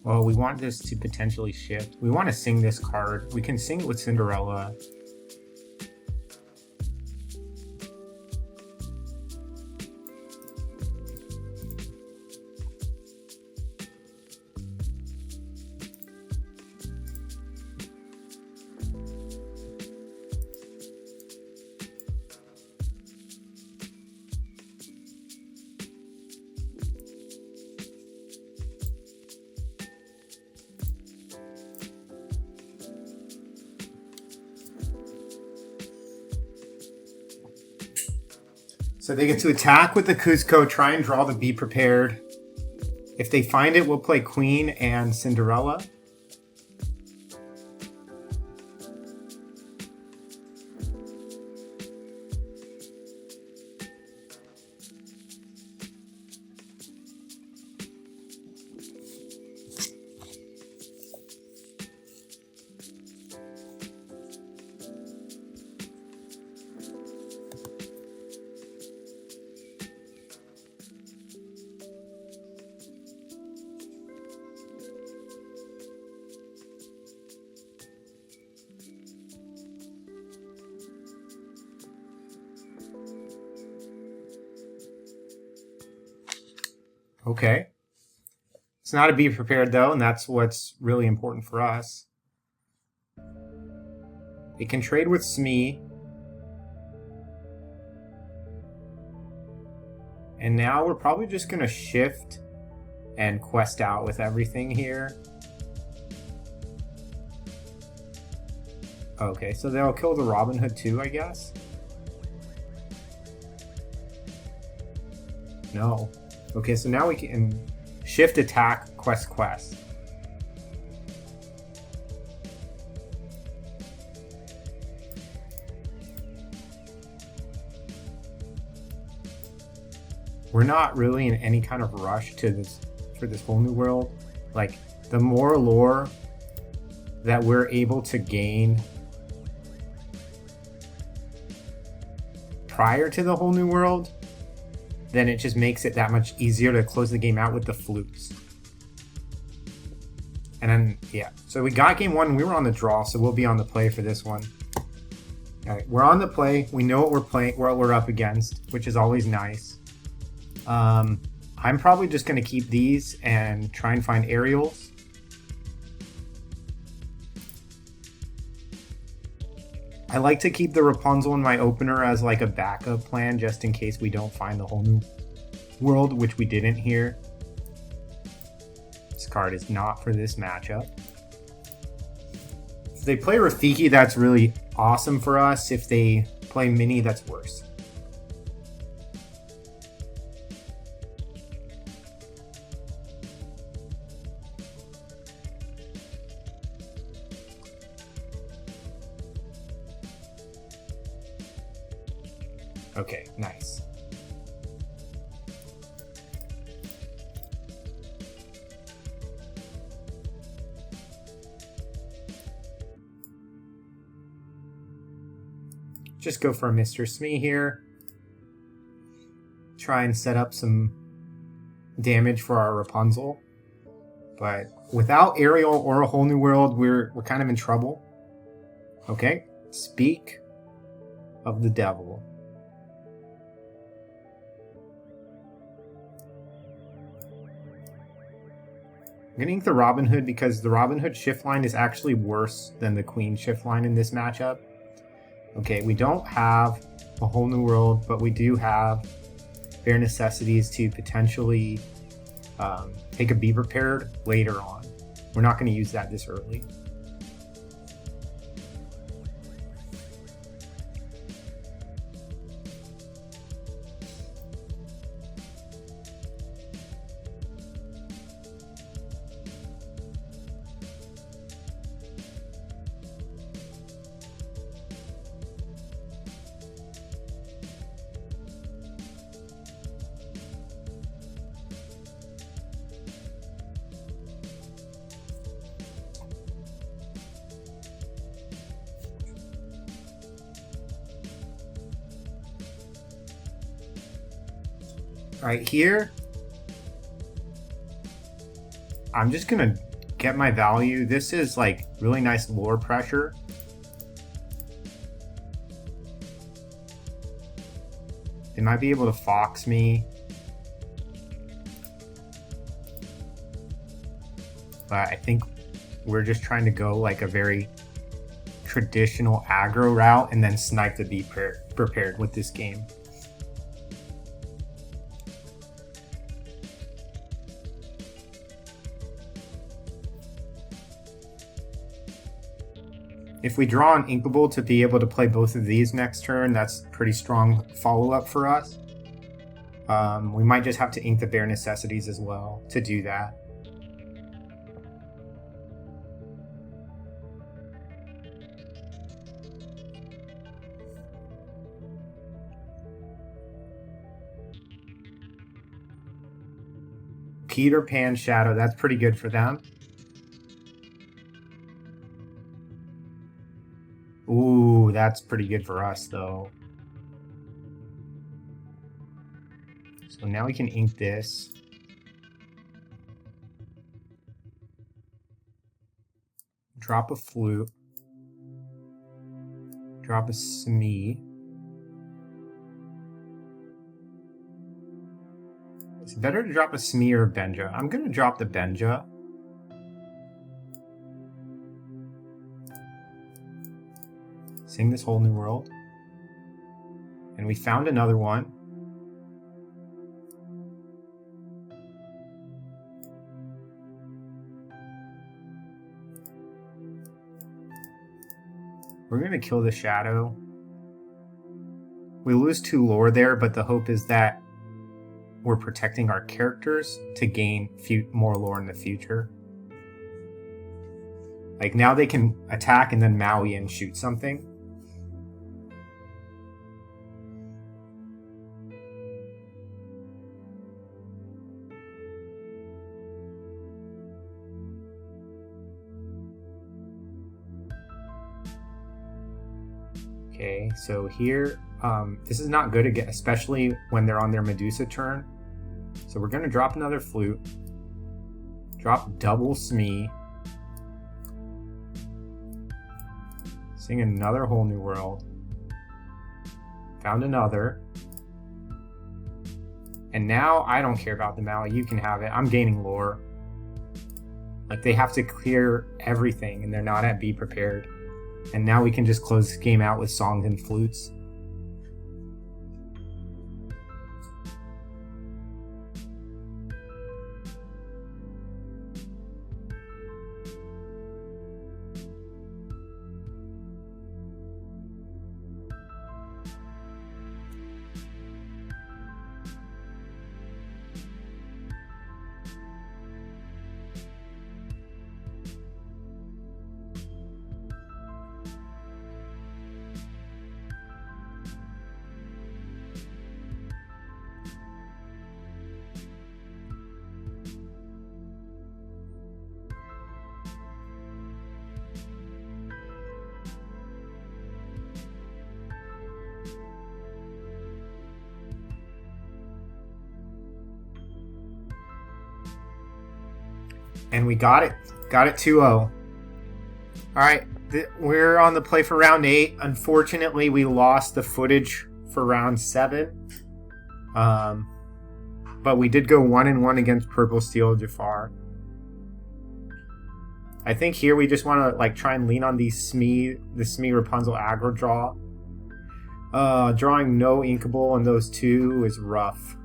Well, we want this to potentially shift. We want to sing this card. We can sing it with Cinderella. So they get to attack with the Cusco, try and draw the Be Prepared. If they find it, we'll play Queen and Cinderella. Okay. It's not a be prepared though, and that's what's really important for us. They can trade with Smee. And now we're probably just going to shift and quest out with everything here. Okay, so they'll kill the Robin Hood too, I guess? No. Okay, so now we can shift, attack, quest. We're not really in any kind of rush to this for this whole new world. Like, the more lore that we're able to gain prior to the whole new world, then it just makes it that much easier to close the game out with the flutes. And then, yeah. So we got game one, and we were on the draw, so we'll be on the play for this one. All right, we're on the play. We know what we're playing, what we're up against, which is always nice. I'm probably just going to keep these and try and find aerials. I like to keep the Rapunzel in my opener as like a backup plan just in case we don't find the whole new world, which we didn't here. This card is not for this matchup. If they play Rafiki, that's really awesome for us. If they play Mini, that's worse. Okay, nice. Just go for a Mr. Smee here. Try and set up some damage for our Rapunzel. But without Ariel or a whole new world, we're kind of in trouble. Okay, speak of the devil. I'm going to ink the Robin Hood because the Robin Hood shift line is actually worse than the Queen shift line in this matchup. Okay, we don't have a whole new world, but we do have bare necessities to potentially take a be prepared later on. We're not going to use that this early. Right here, I'm just gonna get my value. This is like really nice lore pressure. They might be able to fox me. But I think we're just trying to go like a very traditional aggro route and then snipe the be prepared with this game. If we draw an Inkable to be able to play both of these next turn, that's pretty strong follow-up for us. We might just have to ink the bare necessities as well to do that. Peter Pan Shadow, that's pretty good for them. Ooh, that's pretty good for us, though. So now we can ink this. Drop a flute. Drop a smee. It's better to drop a smee or a benja. I'm going to drop the benja. Sing This Whole New World. And we found another one. We're going to kill the shadow. We lose 2 lore there, but the hope is that we're protecting our characters to gain more lore in the future. Like, now they can attack and then Maui and shoot something. Okay, so here, this is not good again, especially when they're on their Medusa turn. So we're going to drop another flute, drop double smee, sing another Whole New World, found another, and now I don't care about the Maui, you can have it, I'm gaining lore. Like, they have to clear everything and they're not at Be Prepared. And now we can just close this game out with songs and flutes. And we got it. Got it 2-0. Alright, we're on the play for round 8. Unfortunately, we lost the footage for round 7. But we did go 1-1 against Purple Steel Jafar. I think here we just want to like try and lean on the Smee Rapunzel aggro draw. Drawing no inkable on those 2 is rough.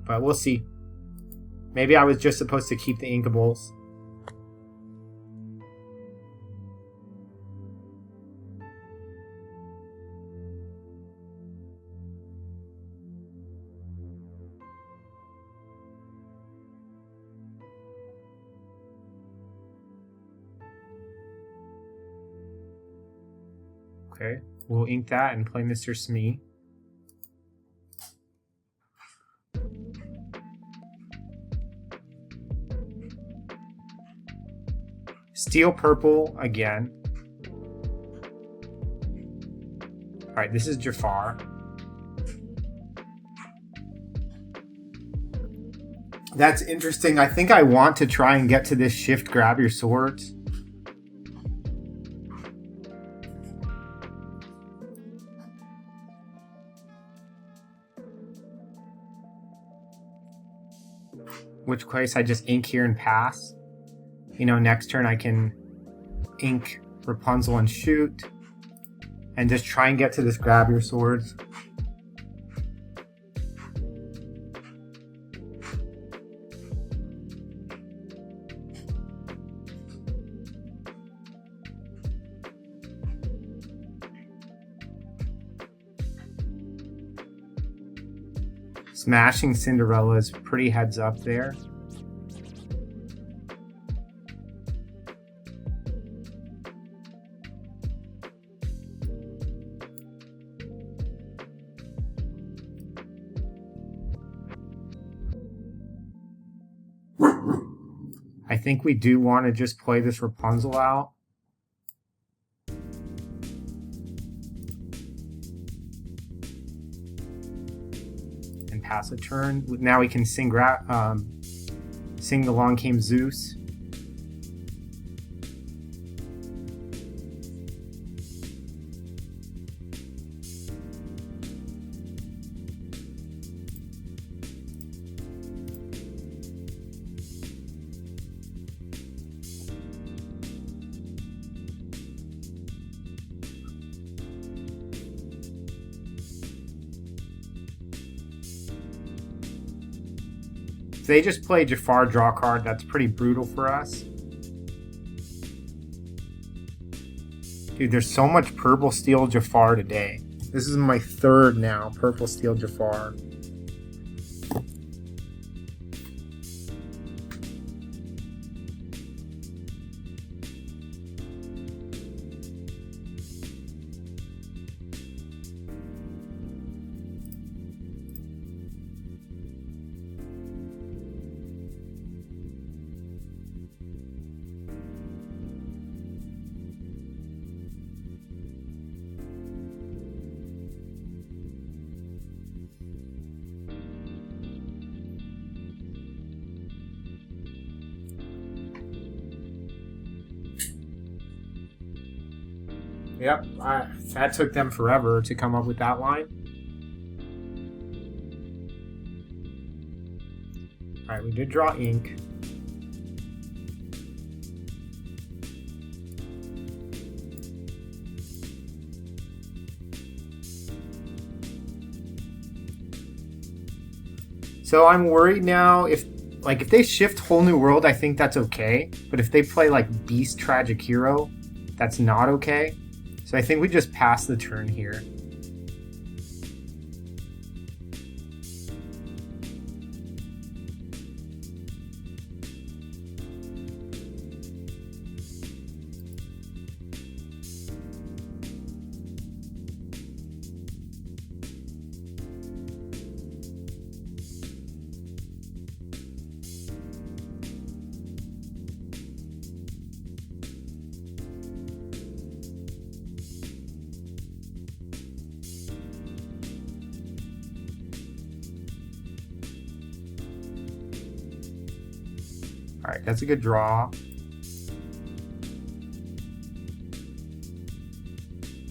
But we'll see. Maybe I was just supposed to keep the inkables. Okay, we'll ink that and play Mr. Smee. Steel purple again. Alright, this is Jafar. That's interesting. I think I want to try and get to this shift grab your swords. Which case I just ink here and pass. You know, next turn I can ink Rapunzel and shoot. And just try and get to this grab your swords. Smashing Cinderella is pretty heads up there. I think we do want to just play this Rapunzel out. And pass a turn. Now we can sing Along Came Zeus. If they just play Jafar draw card, that's pretty brutal for us. Dude, there's so much purple steel Jafar today. This is my third now, purple steel Jafar. Yep, that took them forever to come up with that line. Alright, we did draw ink. So I'm worried now if they shift Whole New World, I think that's okay. But if they play like Beast Tragic Hero, that's not okay. So I think we just pass the turn here. Alright, that's a good draw.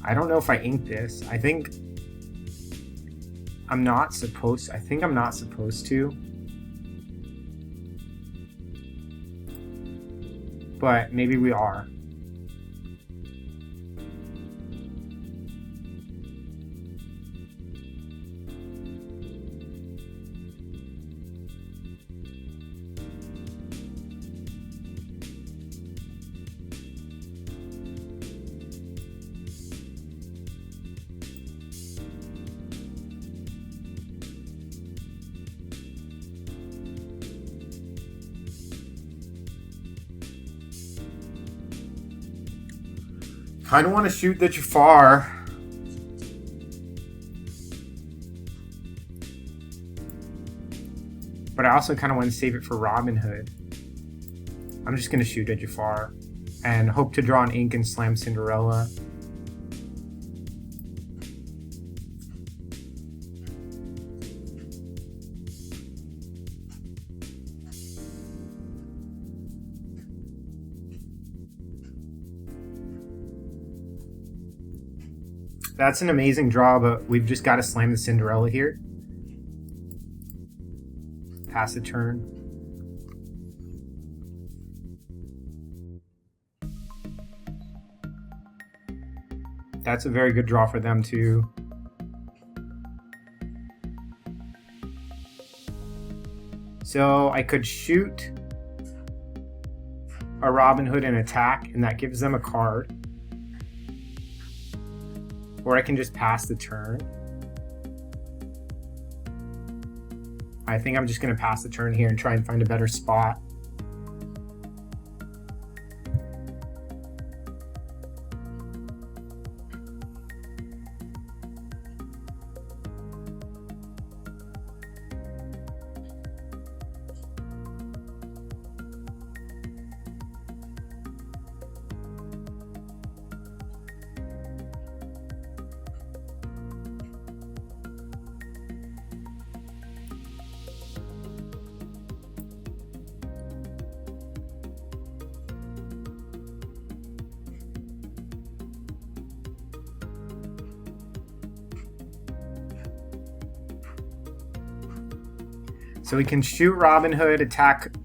I don't know if I ink this. I think I'm not supposed to. But maybe we are. I don't want to shoot the Jafar. But I also kind of want to save it for Robin Hood. I'm just going to shoot a Jafar and hope to draw an ink and slam Cinderella. That's an amazing draw, but we've just got to slam the Cinderella here. Pass the turn. That's a very good draw for them too. So I could shoot a Robin Hood and attack, and that gives them a card. Or I can just pass the turn. I think I'm just going to pass the turn here and try and find a better spot. So we can shoot Robin Hood, attack.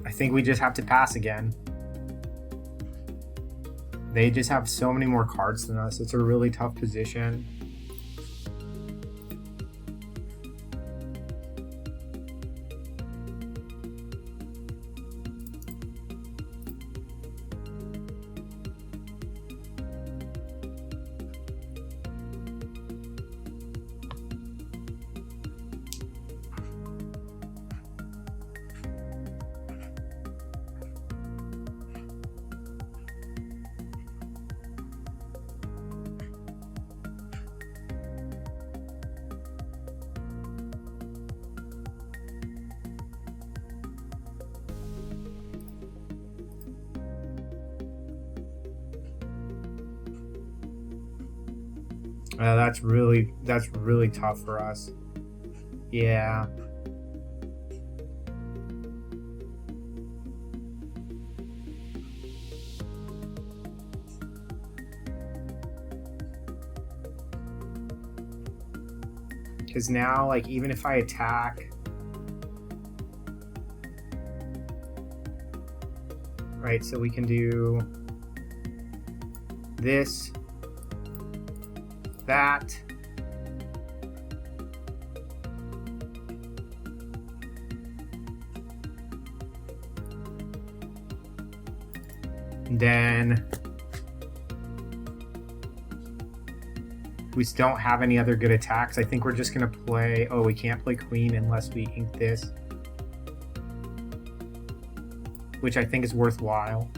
I think we just have to pass again. They just have so many more cards than us. It's a really tough position. That's really tough for us. Yeah. Because now, like, even if I attack, right, so we can do this, that, and then we still don't have any other good attacks. I think we're just gonna play, oh, we can't play queen unless we ink this, which I think is worthwhile.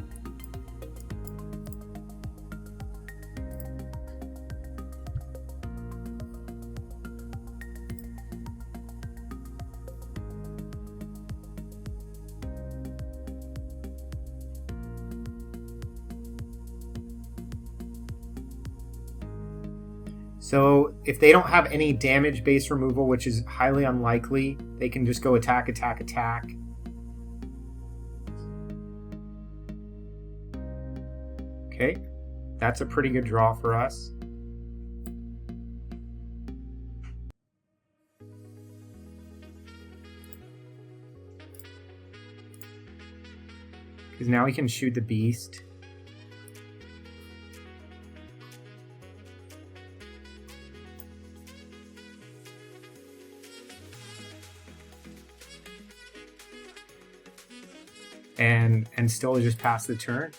So if they don't have any damage base removal, which is highly unlikely, they can just go attack, attack, attack. Okay, that's a pretty good draw for us. Because now we can shoot the beast. And still just pass the turn.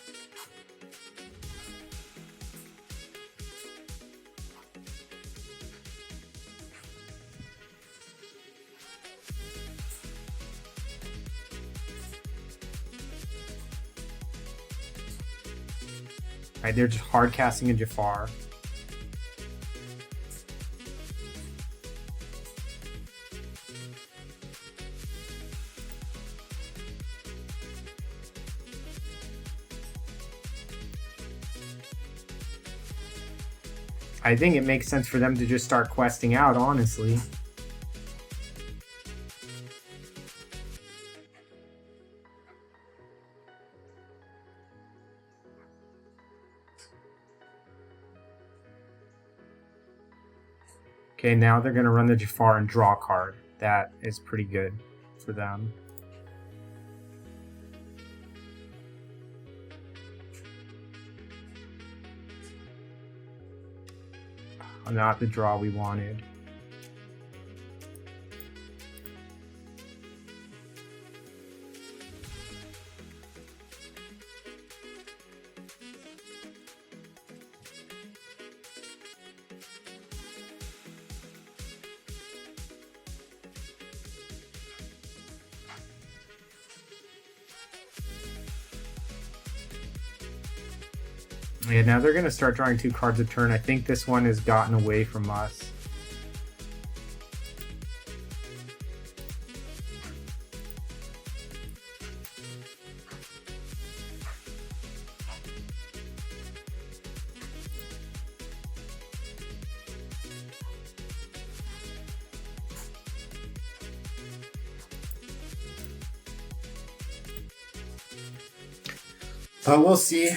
Right, they're just hard casting a Jafar. I think it makes sense for them to just start questing out, honestly. Okay, now they're going to run the Jafar and draw a card. That is pretty good for them. Not the draw we wanted. Yeah, now they're going to start drawing 2 cards a turn. I think this one has gotten away from us. But we'll see.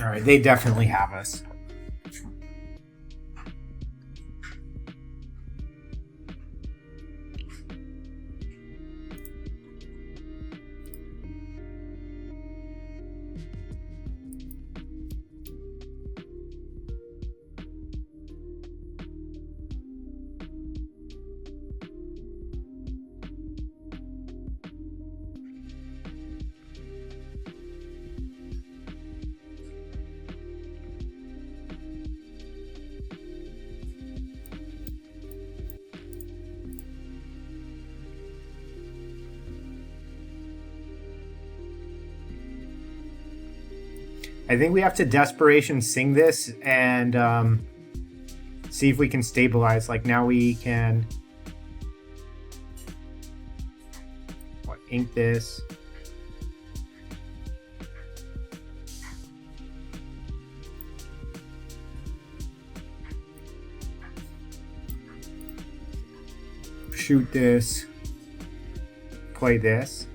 All right, they definitely have us. I think we have to Desperation sing this and see if we can stabilize. Like now we can ink this. Shoot this. Play this.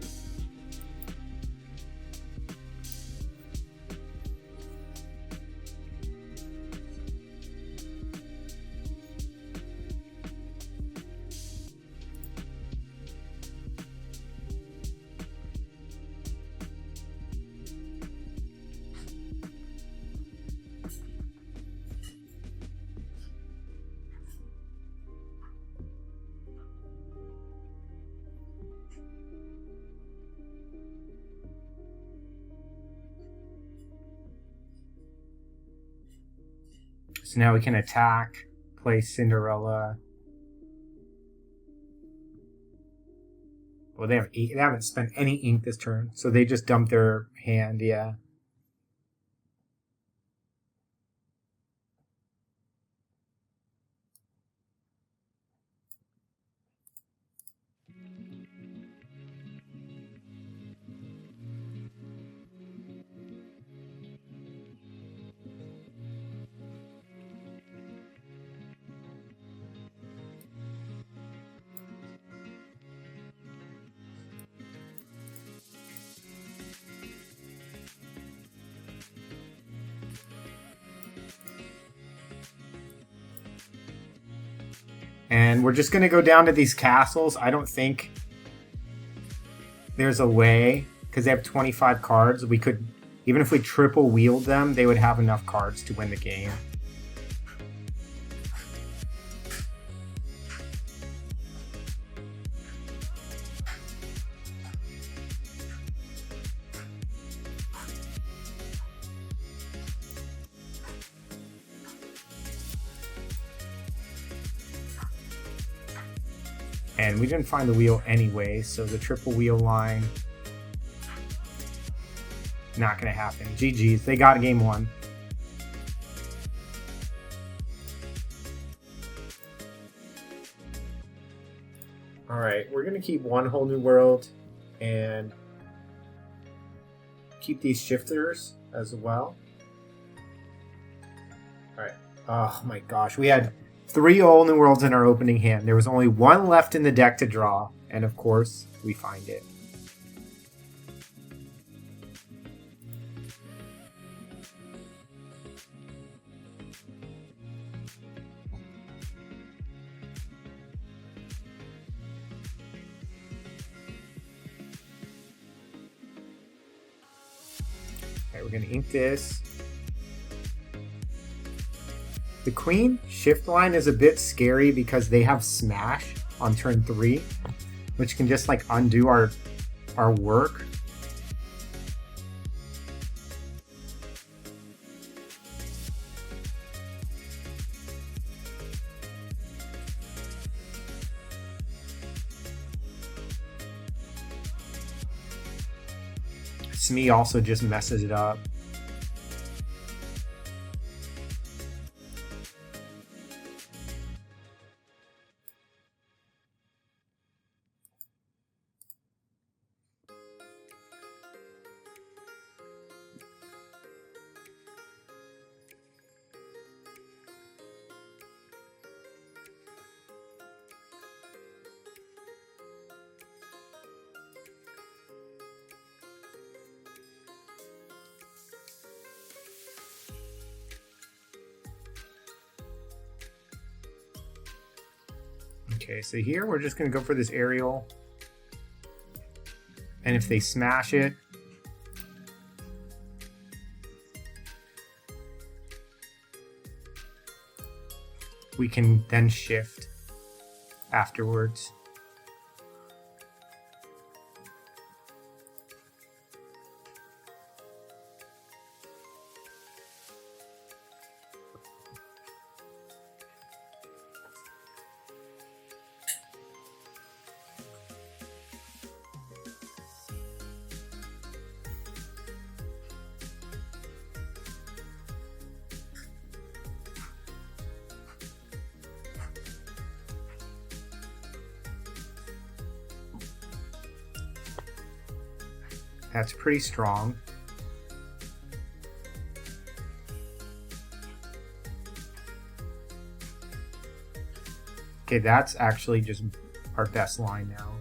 So now we can attack, play Cinderella. Well, they haven't spent any ink this turn, so they just dumped their hand, yeah. And we're just going to go down to these castles. I don't think there's a way, because they have 25 cards. We could, even if we triple wield them, they would have enough cards to win the game. And we didn't find the wheel anyway, so the triple wheel line, not going to happen. GG's, they got game 1. All right, we're going to keep one whole new world and keep these shifters as well. All right. Oh my gosh, we had 3 whole new worlds in our opening hand. There was only 1 left in the deck to draw, and of course, we find it. Okay, we're gonna ink this. The Queen shift line is a bit scary because they have Smash on turn 3, which can just like undo our work. Smee also just messes it up. Okay, so here we're just going to go for this aerial. And if they smash it, we can then shift afterwards. That's pretty strong. Okay, that's actually just our best line now.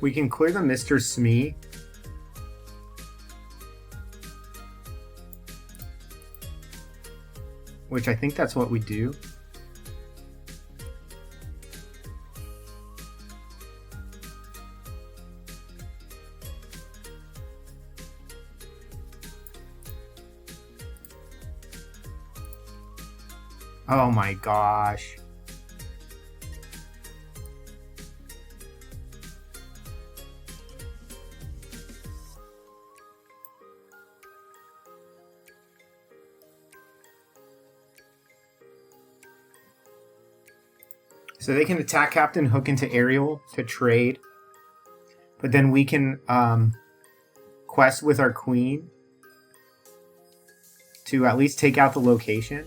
We can clear the Mr. Smee. Which I think that's what we do. Oh my gosh. So they can attack Captain Hook into Aerial to trade. But then we can quest with our Queen to at least take out the location.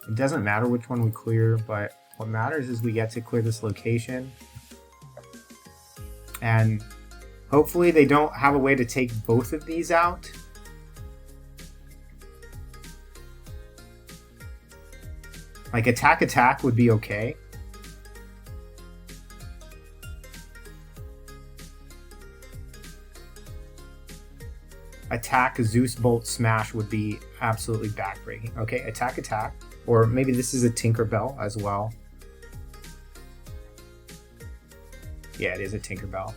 It doesn't matter which one we clear, but what matters is we get to clear this location. And hopefully they don't have a way to take both of these out. Like attack would be okay. Attack, Zeus Bolt, Smash would be absolutely backbreaking. Okay, attack. Or maybe this is a Tinkerbell as well. Yeah, it is a Tinkerbell.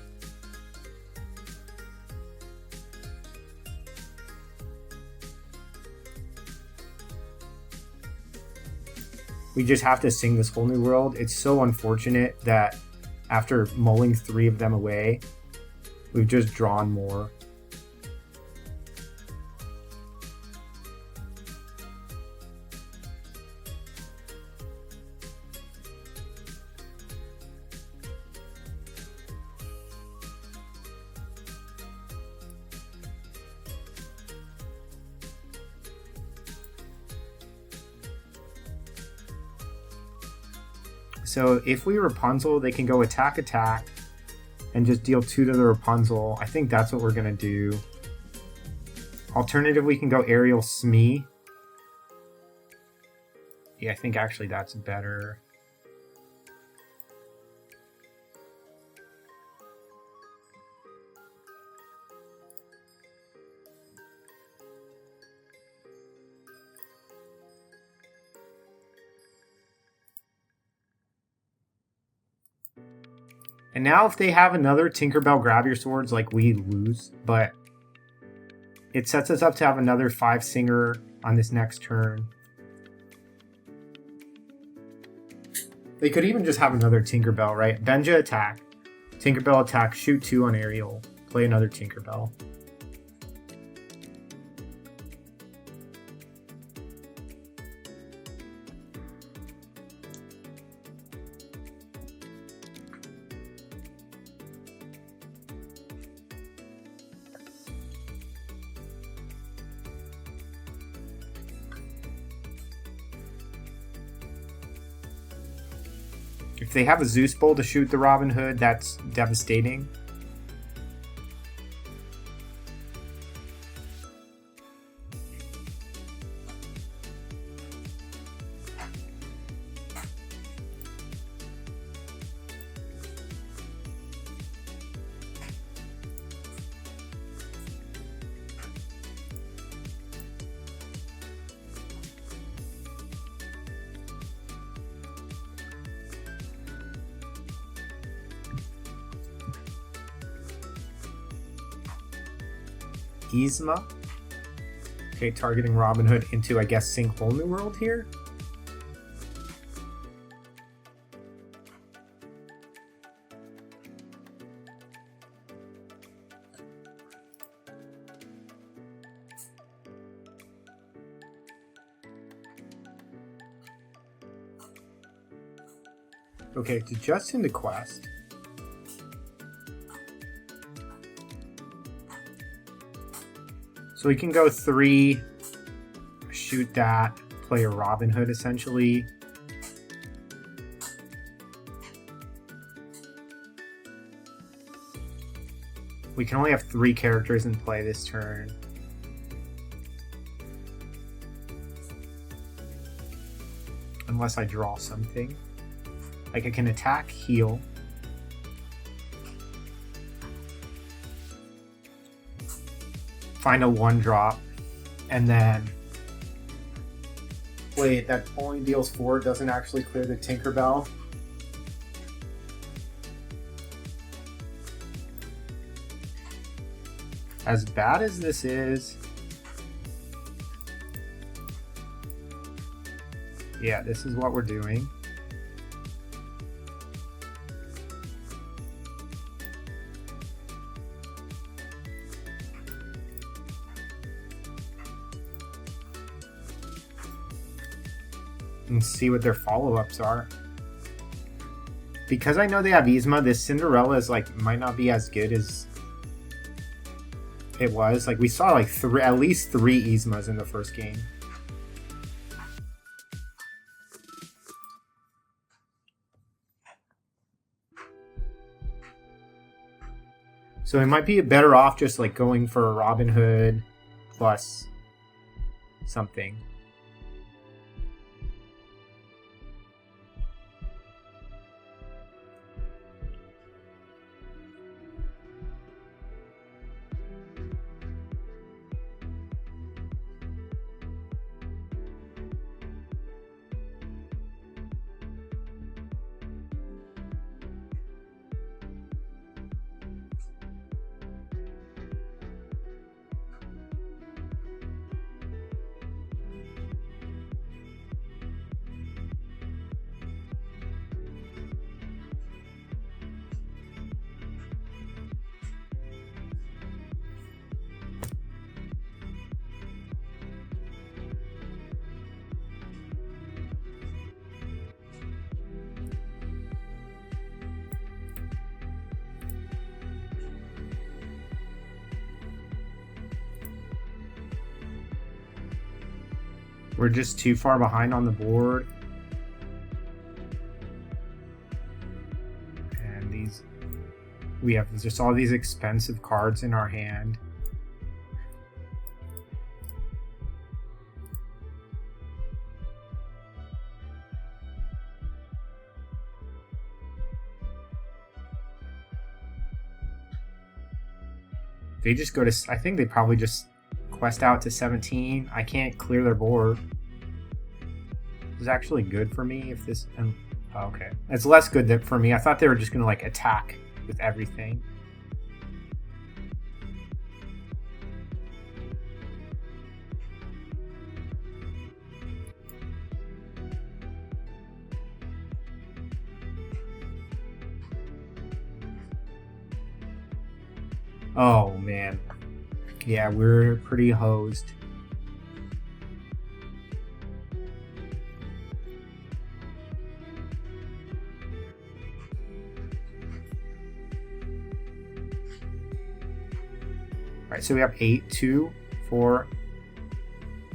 We just have to sing this whole new world. It's so unfortunate that after mulling 3 of them away, we've just drawn more. So if we Rapunzel, they can go attack, and just deal 2 to the Rapunzel. I think that's what we're going to do. Alternative, we can go Aerial Smee. Yeah, I think actually that's better. And now if they have another Tinkerbell grab your swords, like, we lose. But it sets us up to have another 5 Singer on this next turn. They could even just have another Tinkerbell, right? Benja attack. Tinkerbell attack, shoot 2 on Ariel. Play another Tinkerbell. If they have a Zeus Bowl to shoot the Robin Hood, that's devastating. Yzma. Okay, targeting Robin Hood into, I guess, Sing Whole New World here. Okay, to just into quest. So we can go 3, shoot that, play a Robin Hood essentially. We can only have 3 characters in play this turn. Unless I draw something. Like I can attack, heal. Find a 1-drop, and then wait, that only deals 4, doesn't actually clear the Tinkerbell. As bad as this is, yeah, this is what we're doing. And see what their follow-ups are. Because I know they have Yzma, this Cinderella is like might not be as good as it was. Like we saw like at least 3 Yzmas in the first game. So it might be better off just like going for a Robin Hood plus something. We're just too far behind on the board. And we have just all these expensive cards in our hand. They just go to, I think they probably just quest out to 17. I can't clear their board. This is actually good for me if this, oh, okay. It's less good for me. I thought they were just gonna like attack with everything. Oh man. Yeah, we're pretty hosed. Alright, so we have 8, 2, 4,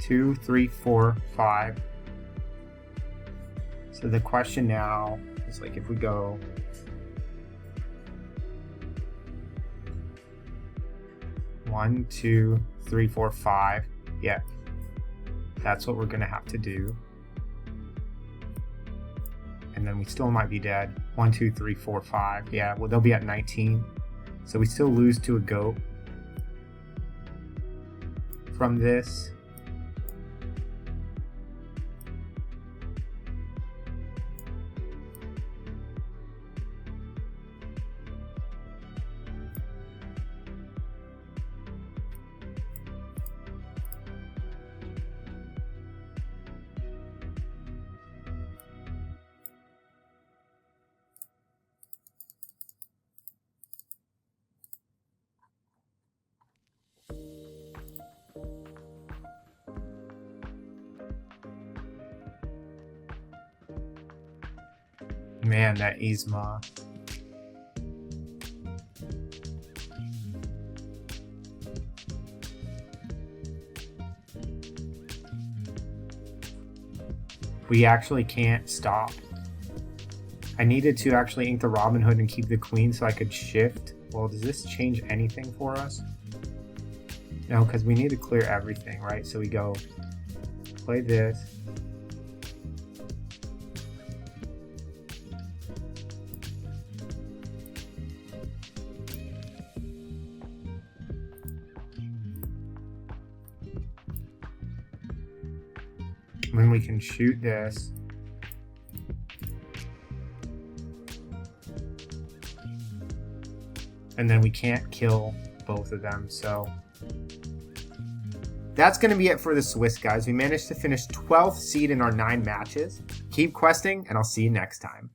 2, 3, 4, 5. So the question now is like if we go one, 2, 3, 4, 5. Yeah. That's what we're gonna have to do. And then we still might be dead. 1, 2, 3, 4, 5. Yeah, well they'll be at 19. So we still lose to a goat from this. Man, that Yzma. We actually can't stop. I needed to actually ink the Robin Hood and keep the queen so I could shift. Well, does this change anything for us? No, because we need to clear everything, right? So we go play this. Then we can shoot this. And then we can't kill both of them, so that's going to be it for the Swiss, guys. We managed to finish 12th seed in our 9 matches. Keep questing, and I'll see you next time.